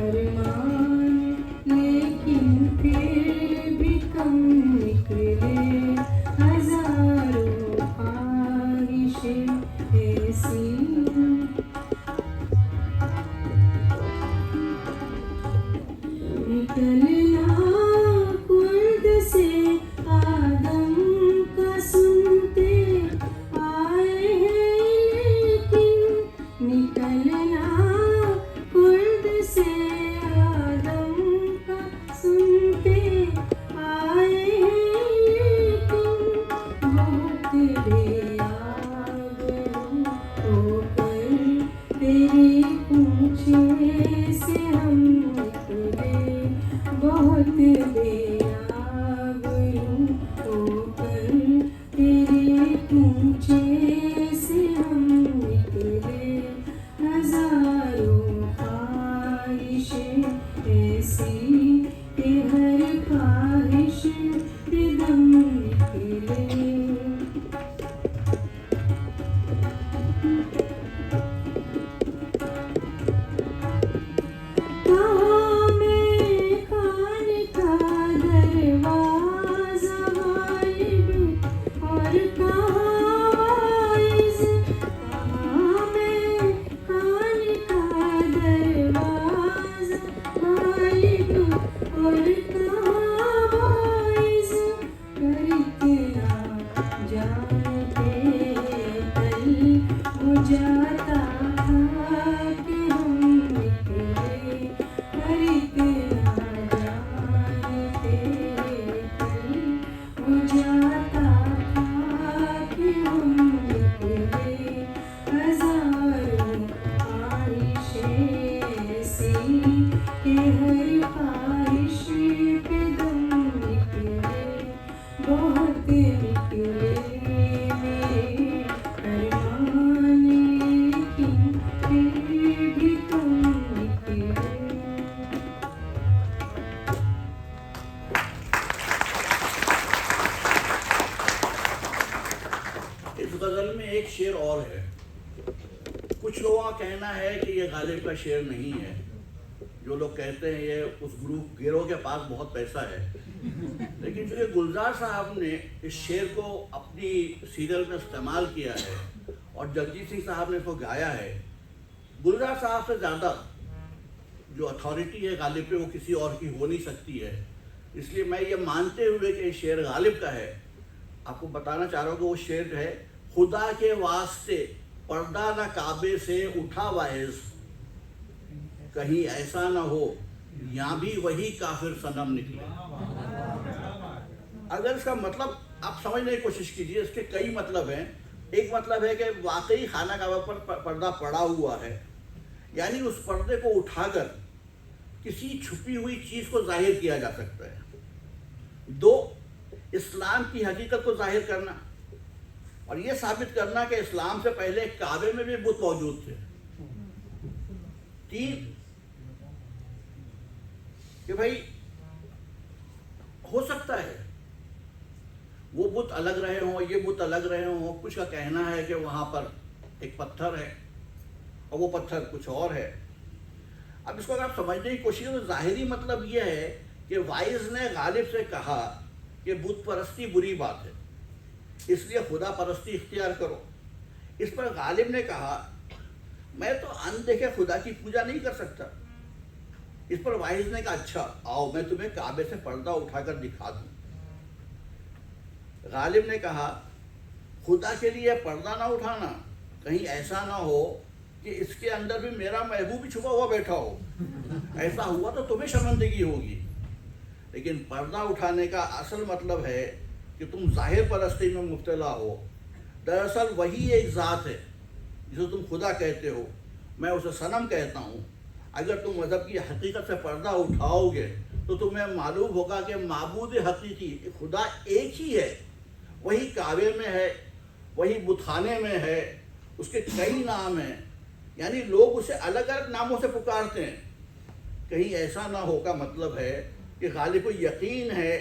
Speaker 5: ارمان لیکن پھر بھی کم نکلے. ہزاروں خواہشیں ایسی نکلنا خلد سے آدم کا سنتے آئے ہیں، لیکن نکلنا خلد سے آدم کا سنتے آئے ہیں، لیکن بہت بے آبرو ہو کر تیری پوچھے سے ہم نکلے. بہت بے آبرو ہو کر تیری پوچھے سے ہم نکلے. ہزاروں خواہشیں ایسی کہ ہر خواہش پہ دم نکلے. کہاں میں خانے کا دروازہ غالب اور کہاں وائز. کہاں میں خانے کا دروازہ غالب اور کہاں وائز. کر اتنا جانتے کل وہ جاتا تھا کہ ہم نکلے. کر اتنا جانتے کل وہ جاتا تھا کہ ہم نکلے. ہزاروں خواہشیں ایسی کہ ہر خواہش پہ دم نکلے. بہت نکلے میرے ارمان لیکن پھر بھی کم نکلے.
Speaker 2: اس غزل میں ایک شعر اور ہے. کچھ لوگوں کا کہنا ہے کہ یہ غالب کا شعر نہیں ہے. جو لوگ کہتے ہیں یہ اس گروہ گروہ کے پاس بہت پیسہ ہے لیکن چونکہ گلزار صاحب نے اس شعر کو اپنی سیریل میں استعمال کیا ہے اور جگجیت سنگھ صاحب نے اس کو گایا ہے، گلزار صاحب سے زیادہ جو اتھارٹی ہے غالب پہ وہ کسی اور کی ہو نہیں سکتی ہے. اس لیے میں یہ مانتے ہوئے کہ یہ شعر غالب کا ہے، آپ کو بتانا چاہ رہا ہوں کہ وہ شعر جو ہے، خدا کے واسطے پردہ نہ کعبے سے اٹھا واعظ، کہیں ایسا نہ ہو یہاں بھی وہی کافر صنم نکلے. اگر اس کا مطلب آپ سمجھنے کی کوشش کیجیے، اس کے کئی مطلب ہیں. ایک مطلب ہے کہ واقعی خانہ کعبہ پر پردہ پڑا ہوا ہے، یعنی اس پردے کو اٹھا کر کسی چھپی ہوئی چیز کو ظاہر کیا جا سکتا ہے. دو، اسلام کی حقیقت کو ظاہر کرنا اور یہ ثابت کرنا کہ اسلام سے پہلے کعبے میں بھی بت موجود تھے. تین، کہ بھائی ہو سکتا ہے وہ بت الگ رہے ہوں، یہ بت الگ رہے ہوں. کچھ کا کہنا ہے کہ وہاں پر ایک پتھر ہے اور وہ پتھر کچھ اور ہے. اب اس کو اگر آپ سمجھنے کی کوشش کریں تو ظاہری مطلب یہ ہے کہ وائز نے غالب سے کہا کہ بت پرستی بری بات ہے، اس لیے خدا پرستی اختیار کرو. اس پر غالب نے کہا میں تو ان دیکھے خدا کی پوجا نہیں کر سکتا. اس پر وائز نے کہا اچھا آؤ میں تمہیں کعبے سے پردہ اٹھا کر دکھا دوں. غالب نے کہا خدا کے لیے پردہ نہ اٹھانا، کہیں ایسا نہ ہو کہ اس کے اندر بھی میرا محبوب بھی چھپا ہوا بیٹھا ہو، ایسا ہوا تو تمہیں شرمندگی ہوگی. لیکن پردہ اٹھانے کا اصل مطلب ہے کہ تم ظاہر پرستی میں مبتلا ہو. دراصل وہی ایک ذات ہے جسے تم خدا کہتے ہو، میں اسے صنم کہتا ہوں. اگر تم مذہب کی حقیقت سے پردہ اٹھاؤ گے تو تمہیں معلوم ہوگا کہ معبود حقیقی خدا ایک ہی ہے، وہی کعبے میں ہے، وہی بت خانے میں ہے. اس کے کئی نام ہیں، یعنی لوگ اسے الگ الگ ناموں سے پکارتے ہیں. کہیں ایسا نہ ہو کا مطلب ہے کہ غالب کو یقین ہے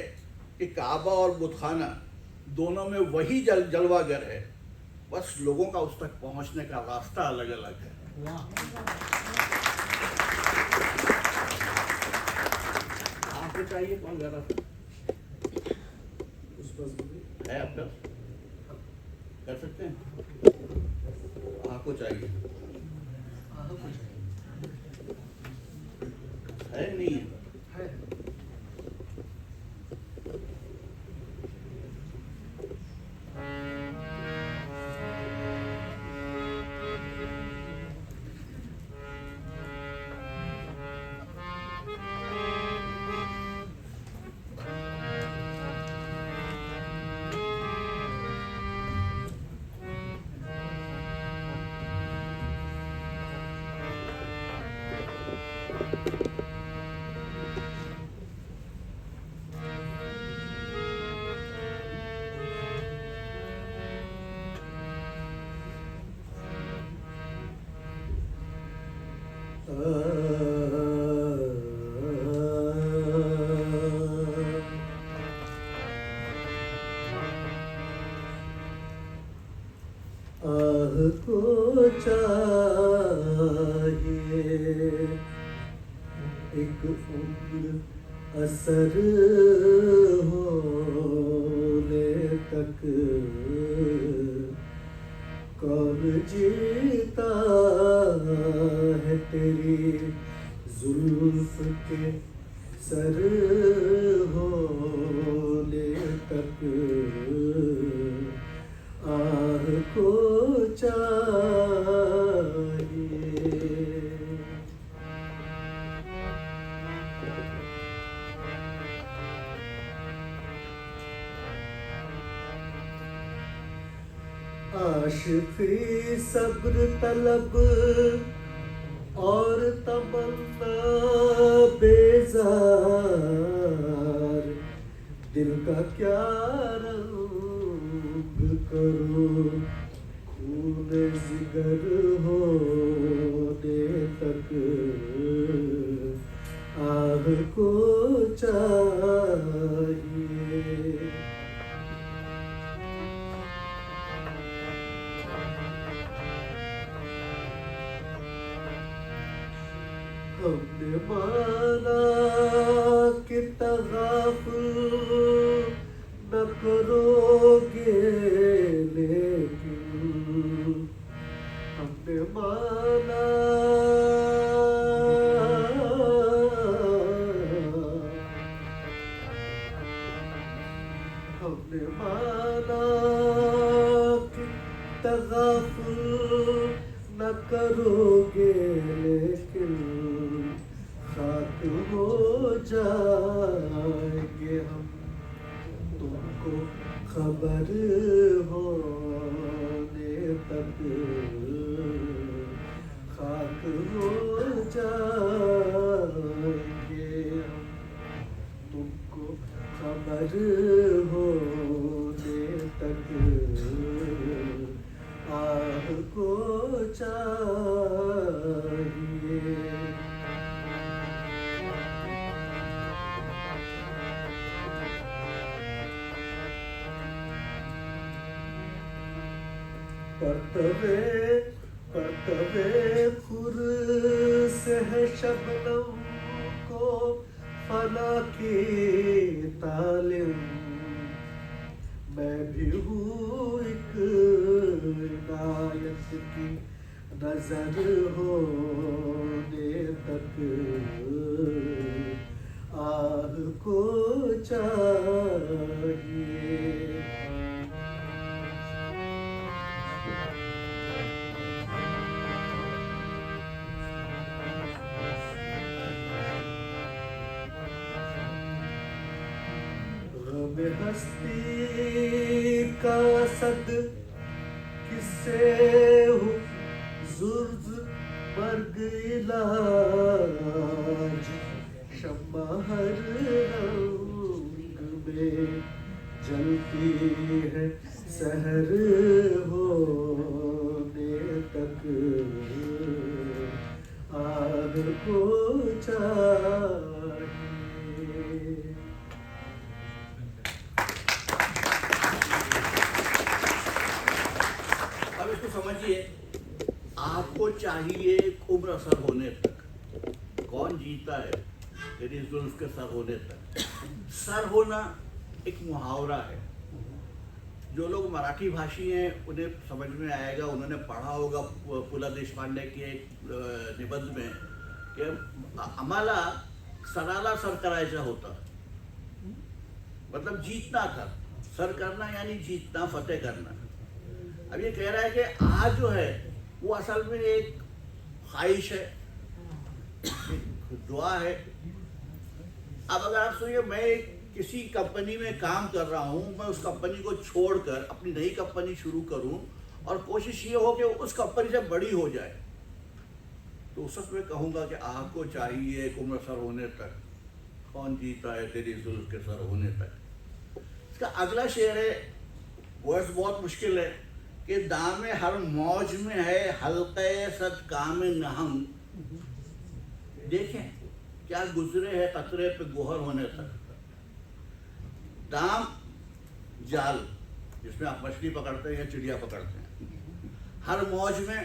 Speaker 2: کہ کعبہ اور بت خانہ دونوں میں وہی جلوہ گر ہے، بس لوگوں کا اس تک پہنچنے کا راستہ الگ الگ ہے. آپ کو چاہیے کون زیادہ ہے؟ آپ کر سکتے ہیں؟ آپ کو چاہیے ہے نہیں ہے؟
Speaker 4: آہ کو چاہیے ایک عمر اثر ہونے تک، کون جیتا ہے تیری زلف کے سر ہونے تک. آہ کو چاہیے. عاشقی صبر طلب اور تمنا بیزار، دل کا کیا رنگ کرو خون جگر ہونے تک. آہ کو چاہیے. ہم نے مانا کہ کہ تغافل نہ کرو گے، لیکن ہم نے مانا کہ تغافل نہ کرو گے، لیکن خاک ہو جائیں گے ہم، تم کو خبر ہونے تک خاک ہو جائیں گے ہم، تم کو خبر ہونے تک آہ کو چاہیے۔ پرتوے خور سے ہے شبنم کو فنا کی تعلیم، میں بھی ہوں ایک عنایت کی نظر ہونے تک آہ کو چاہیے۔ غم ہستی کا صد کس سے ہو زرز مرگ علاج، شمع ہر رنگ میں جلتی ہے سحر ہونے تک آگ کو چاہیے۔
Speaker 2: اب اس کو سمجھیے، آپ کو چاہیے عمر سر ہونے تک، کون جیتا ہے؟ تیری زلف کے سر ہونے تک۔ سر ہونا ایک محاورہ ہے، جو لوگ مراٹھی بھاشی ہیں انہیں سمجھ میں آئے گا، انہوں نے پڑھا ہوگا پولا دیشپانڈے کے ایک نبندھ میں کہ ہمارا سرالا سر کرایچا ہوتا، مطلب جیتنا تھا، سر کرنا یعنی جیتنا، فتح کرنا۔ اب یہ کہہ رہا ہے کہ آج جو ہے وہ اصل میں ایک خواہش ہے، ایک دعا ہے۔ اب اگر آپ سوچیں میں کسی کمپنی میں کام کر رہا ہوں، میں اس کمپنی کو چھوڑ کر اپنی نئی کمپنی شروع کروں اور کوشش یہ ہو کہ اس کمپنی سے بڑی ہو جائے، تو اس وقت میں کہوں گا کہ آپ کو چاہیے ایک عمر سر ہونے تک، کون جیتا ہے تیری زلف کے سر ہونے تک۔ اس کا اگلا شعر ہے، ورڈز بہت مشکل ہے، کہ دام ہر موج میں ہے حلقے صد کام نہنگ، دیکھیں کیا گزرے ہے قطرے پہ گوہر ہونے تک۔ دام جال جس میں آپ مچھلی پکڑتے ہیں یا چڑیا پکڑتے ہیں، ہر موج میں،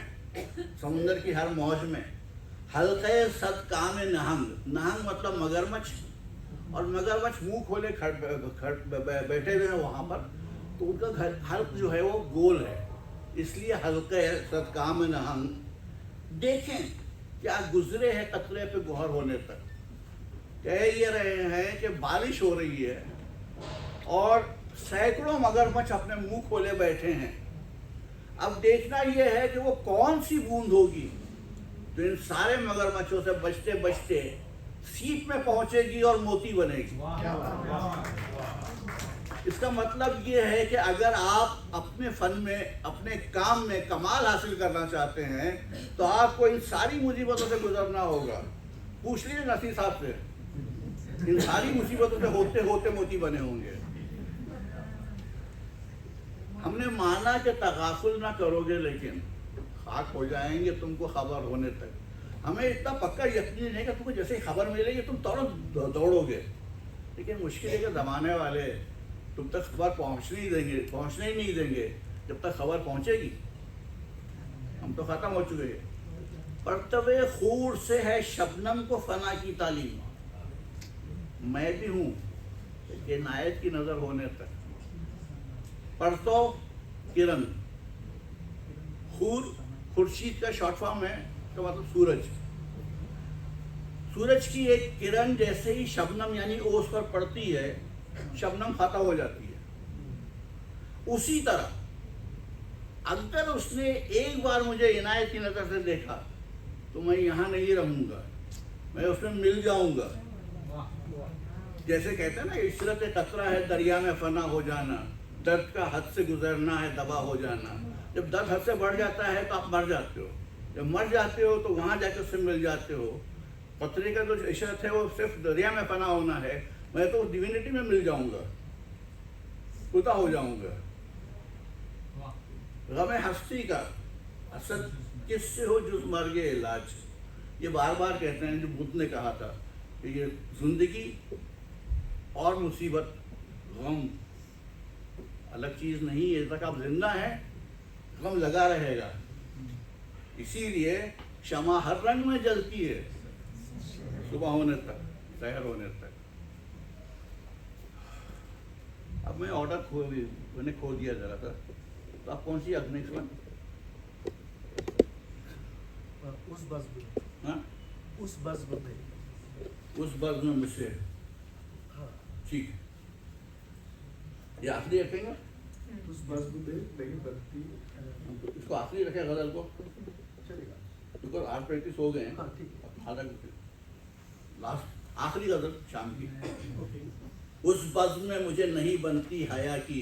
Speaker 2: سمندر کی ہر موج میں، حلقے صد کام نہنگ، نہنگ مطلب مگرمچھ، اور مگرمچھ منہ کھولے بیٹھے ہوئے ہیں وہاں پر، تو ان کا حلق جو ہے وہ گول ہے، اس لیے حلقے صد کام نہنگ، دیکھیں کیا گزرے ہے قطرے پہ گوہر ہونے تک۔ کہہ یہ رہے ہیں کہ بارش ہو رہی ہے اور سینکڑوں مگرمچھ اپنے منہ کھولے بیٹھے ہیں، اب دیکھنا یہ ہے کہ وہ کون سی بوند ہوگی جو ان سارے مگرمچھوں سے بچتے بچتے سیپ میں پہنچے گی اور موتی بنے گی۔ اس کا مطلب یہ ہے کہ اگر آپ اپنے فن میں، اپنے کام میں کمال حاصل کرنا چاہتے ہیں تو آپ کو ان ساری مصیبتوں سے گزرنا ہوگا۔ پوچھ لیجیے نصیر صاحب سے، ان ساری مصیبتوں سے ہوتے ہوتے موتی بنے ہوں گے۔ ہم نے مانا کہ تغافل نہ کرو گے، لیکن خاک ہو جائیں گے تم کو خبر ہونے تک۔ ہمیں اتنا پکا یقین ہے کہ تم کو جیسے ہی خبر ملے گی تم دوڑو گے، لیکن مشکل ہے کہ زمانے والے تم تک خبر پہنچنے ہی نہیں دیں گے جب تک خبر پہنچے گی۔ ہم تو ختم ہو چکے ہیں۔ پرتوے خور سے ہے شبنم کو فنا کی تعلیم، मैं भी हूँ कि नायत की नज़र होने तक परतों किरण खुर्शीद का शॉर्ट फॉर्म है तो मतलब सूरज। सूरज की एक किरण जैसे ही शबनम यानी ओस पर पड़ती है शबनम खता हो जाती है। उसी तरह अगर उसने एक बार मुझे इनायत की नज़र से देखा तो मैं यहाँ नहीं रहूँगा, मैं उसमें मिल जाऊँगा। जैसे कहते हैं ना इशरत कतरा है दरिया में फना हो जाना, दर्द का हद से गुजरना है दबा हो जाना। जब दर्द हद से बढ़ जाता है तो आप मर जाते हो, जब मर जाते हो तो वहाँ जाकर उससे मिल जाते हो। कतरे का जो इशरत है वो सिर्फ दरिया में फना होना है, मैं तो डिविनिटी में मिल जाऊँगा, खुदा हो जाऊँगा। गम हस्ती का असद किससे हो जुज मर्गे इलाज, ये बार बार कहते हैं। जो बुद्ध ने कहा था कि ये जिंदगी और मुसीबत गम अलग चीज़ नहीं है, तक आप जिंदा हैं गम लगा रहेगा। इसीलिए क्षमा हर रंग में जलती है सुबह होने तक शहर होने तक। अब मैं ऑर्डर मैंने खो दिया जरा सा, तो आप कौन सी नेक्स्ट वन?
Speaker 4: उस बज़्म में,
Speaker 2: हाँ
Speaker 4: उस बज़्म में,
Speaker 2: उस बज़्म में मुझसे
Speaker 4: हाँ,
Speaker 2: ठीक है, ये आखिरी रखेंगे।
Speaker 4: उस बज़्म में नहीं बनती,
Speaker 2: इसको आखिरी रखें गजल को,
Speaker 4: चलेगा।
Speaker 2: बिकॉज 8:35 हो गए हैं।
Speaker 4: हाँ ठीक है,
Speaker 2: आधा लास्ट आखिरी गजल शाम की।
Speaker 4: ओके।
Speaker 2: उस बज़्म में मुझे नहीं बनती हया की,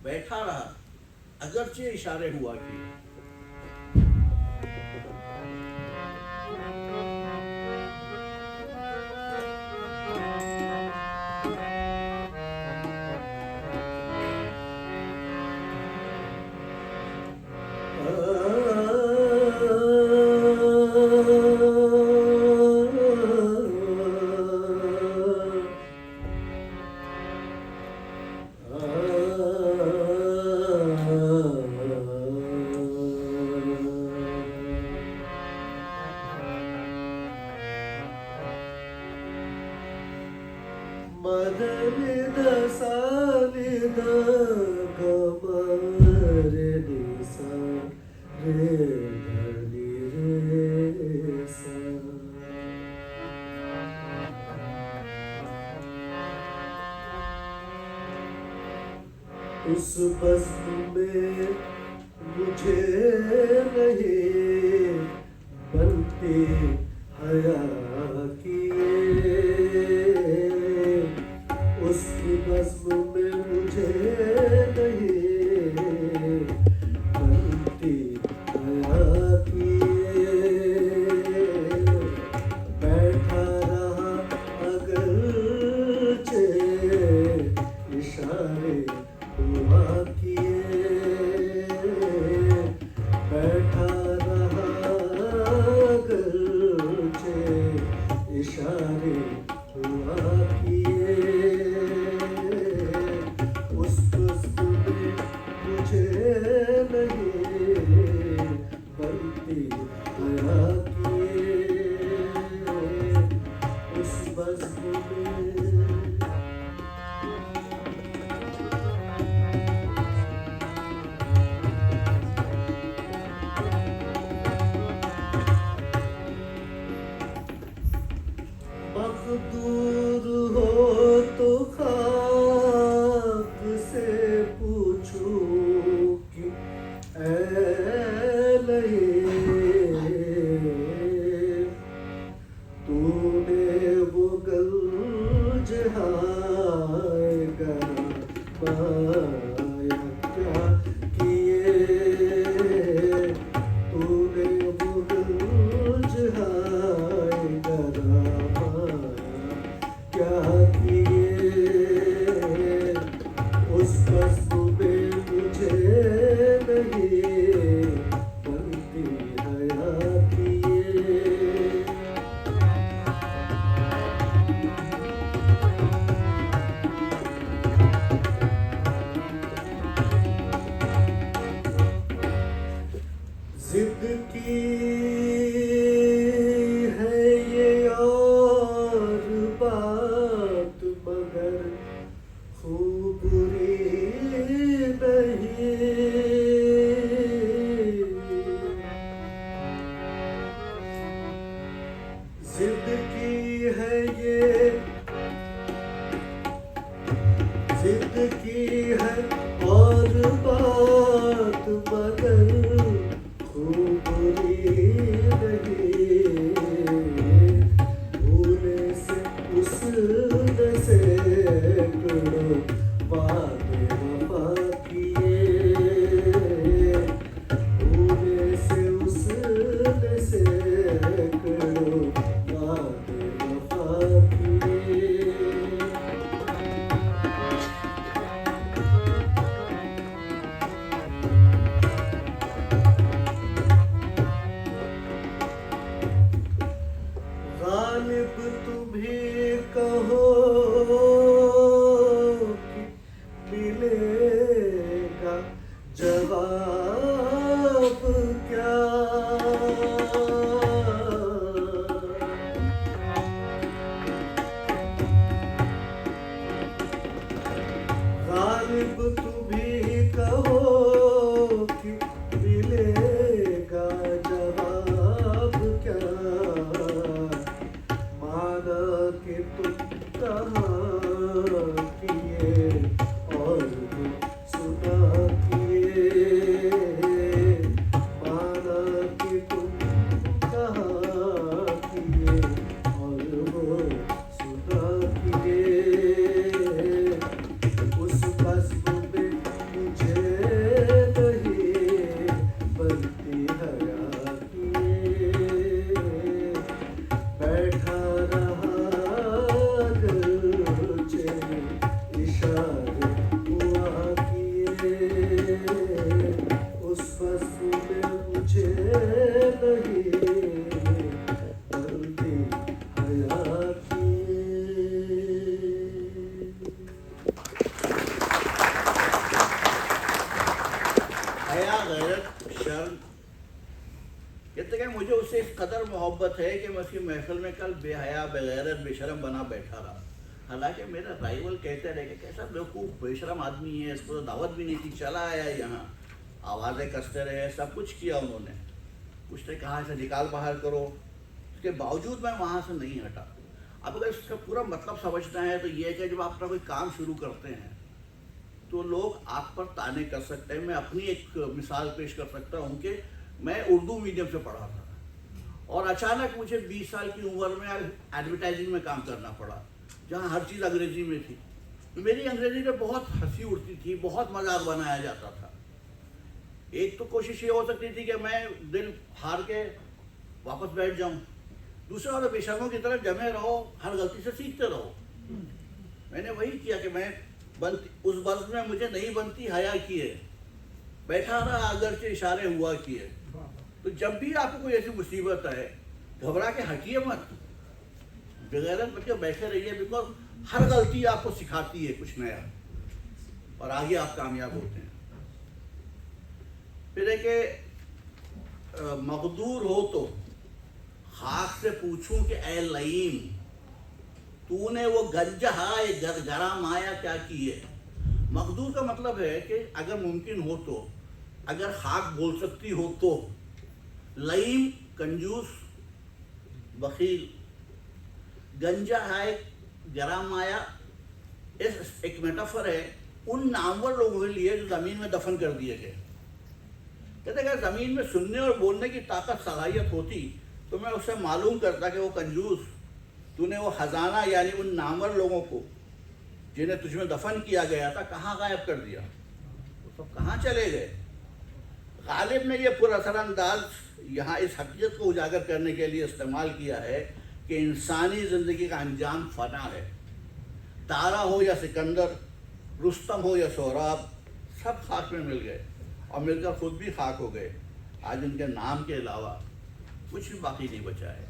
Speaker 2: बैठा रहा अगरचे इशारे हुआ कि।
Speaker 4: उस बज़्म में मुझे नहीं बनती हया की, उस बज़्म में मुझे नहीं बनती हया की। बैठा रहा अगरचे इशारे हुआ किए, बैठा रहा अगरचे इशारे हुआ किए। उस बज़्म में मुझे नहीं बनती हया किए, उस बज़्म में। मक़दूर हो तो खाक से पूछूं कि ऐ लए तूने वो गंज हाय गरमाया क्या किए, तूने वो गंज हाय गरमाया क्या किए। उस बज़्म में मुझे नहीं बनती हया किए। जिद की है ये और बात
Speaker 2: हया, गैरत, शर्म, कहते कि मुझे उससे इस कदर मोहब्बत है कि मैं उसकी महफिल में कल बेहया, बेगैरत, बेशरम बना बैठा रहा। हालांकि मेरा राइवल कहते रहे कि कैसा बेवकूफ़ बेशरम आदमी है, इसको तो दावत भी नहीं थी, चला आया यहाँ, आवाज़ें कसते रहे, सब कुछ किया उन्होंने, कुछ ने कहा इसे निकाल बाहर करो, उसके बावजूद मैं वहाँ से नहीं हटा। अब अगर इसका पूरा मतलब समझना है तो ये है कि जब आप अपना कोई काम शुरू करते हैं तो लोग आप पर ताने कर सकते हैं। मैं अपनी एक मिसाल पेश कर सकता हूँ कि मैं उर्दू मीडियम से पढ़ा था और अचानक मुझे 20 साल की उम्र में एडवर्टाइजिंग में काम करना पड़ा, जहाँ हर चीज़ अंग्रेज़ी में थी। तो मेरी अंग्रेज़ी में बहुत हंसी उड़ती थी, बहुत मजाक बनाया जाता था। एक तो कोशिश ये हो सकती थी कि मैं दिल हार के वापस बैठ जाऊँ, दूसरा वाला बेशर्मों की तरह जमे रहो, हर गलती से सीखते रहो। मैंने वही किया कि मैं उस वक्त में मुझे नहीं बनती हया किए, बैठा रहा अगरचे इशारे हुआ किए। तो जब भी आपको कोई ऐसी मुसीबत आए, घबरा के हटिए मत, बेगैरत बन के बैठे रहिए, बिकॉज हर गलती आपको सिखाती है कुछ नया और आगे आप कामयाब होते हैं। फिर है कि मकदूर हो तो खाक से पूछूं कि ए लईम, तूने वो गंजहाए गरगरा माया क्या की है। मकदूर का मतलब है कि अगर मुमकिन हो तो, अगर खाक बोल सकती हो तो। लईम कंजूस, बखील, गंजहाए गरा माया इस एक मेटाफर है उन नामवर लोगों के लिए जो ज़मीन में दफन कर दिए गए। कहते अगर ज़मीन में सुनने और बोलने की ताकत सलाहियत होती तो मैं उससे मालूम करता कि वो कंजूस, तूने वो ख़जाना यानी उन नामवर लोगों को जिन्हें तुझ में दफन किया गया था कहाँ गायब कर दिया, वो सब कहाँ चले गए। गालिब ने ये पुरअसरअंदाज यहाँ इस हकीकत को उजागर करने के लिए इस्तेमाल किया है कि इंसानी ज़िंदगी का अंजाम फ़ना है। तारा हो या सिकंदर, रुस्तम हो या सोहराब, सब खाक में मिल गए और मिलकर खुद भी खाक हो गए। आज उनके नाम के अलावा कुछ भी बाकी नहीं बचा है।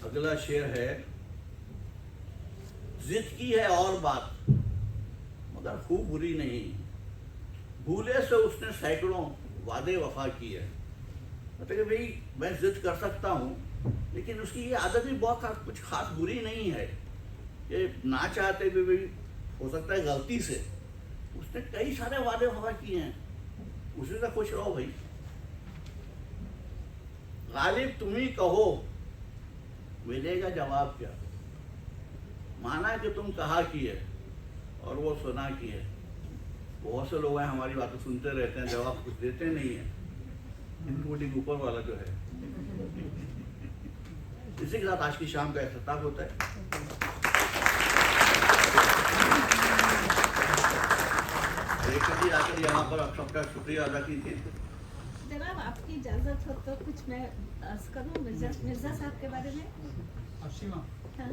Speaker 2: अगला शेर है, जिद की है और बात मगर खूब बुरी नहीं, भूले से उसने सैकड़ों वादे वफा की है। मतलब कि भाई मैं जिद कर सकता हूँ लेकिन उसकी ये आदत भी बहुत कुछ खास बुरी नहीं है कि ना चाहते भी भाई हो सकता है गलती से उसने कई सारे वादे वफा किए हैं, उसी से खुश रहो भाई। गालिब तुम ही कहो मिलेगा जवाब क्या, माना कि तुम कहा की है और वो सुना की है। बहुत से लोग हैं हमारी बातें सुनते रहते हैं, जवाब कुछ देते नहीं है, इंक्लूडिंग ऊपर वाला जो है। इसी के साथ आज की शाम का इख्तिताम होता है। जी आकर यहाँ पर आप सबका शुक्रिया अदा कीजिए।
Speaker 6: जनाब आपकी इजाज़त हो तो कुछ मैं अर्ज करूँ मिर्ज़ा साहब के बारे में। हाँ?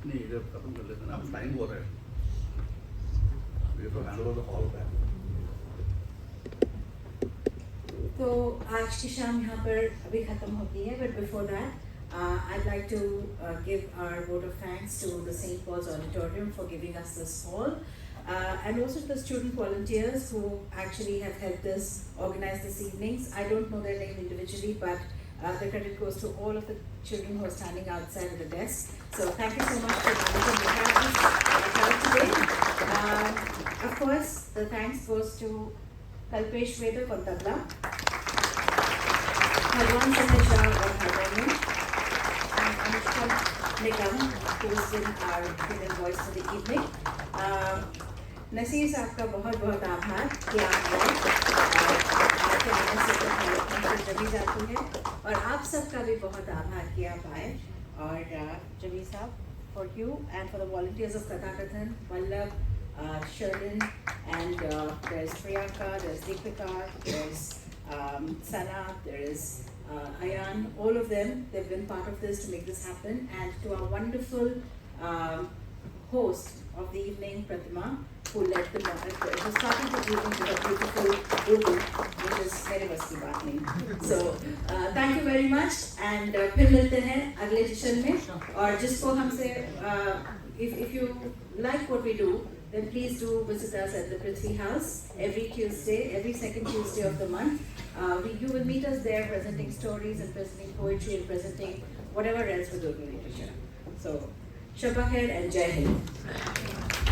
Speaker 2: नहीं इधर खत्म कर लेते हैं, आप टाइम हो रहे हैं, ये तो हैंड ओवर द हॉल का है।
Speaker 1: तो आज की शाम यहाँ पर अभी ख़त्म होती है, but before that I'd like to give our vote of thanks to the St. Paul's Auditorium for giving us this hall, and also to the student volunteers who actually have helped us organize this evenings. I don't know their name individually, but the credit goes to all of the children who are standing outside of the desk. So thank you so much for managing the crowd today. Of course, the thanks goes to Kalpesh Vedak on tabla, Bhagwan Sanjay on harmonium, and Anushka Nigam, who has been our female voice for the evening. Naseer साहब का बहुत बहुत आभार कि आप आपके आने से तो कार्यक्रम जमी जाती है, और आप सबका भी बहुत आभार कि आप आए। और जमी साहब, for you and for the volunteers of Kathakathan, Vallabh, Sherlyn, and there's Priyanka, there's Deepika, there's Sana, there is
Speaker 7: Ayan, all of them, they've been part of this to make this happen. And to our wonderful host of the evening, Pratima, who led the who started the evening with a beautiful Urdu, which is mere bas ki baat nahi. So thank you very much, and फिर मिलते हैं अगले session में. और जिसको हमसे if you like what we do, then please do visit us at the Prithvi House every Tuesday, every second Tuesday of the month. You will meet us there presenting stories and presenting poetry and presenting whatever else with Urdu literature. So, Shabba Khair and Jai Hind.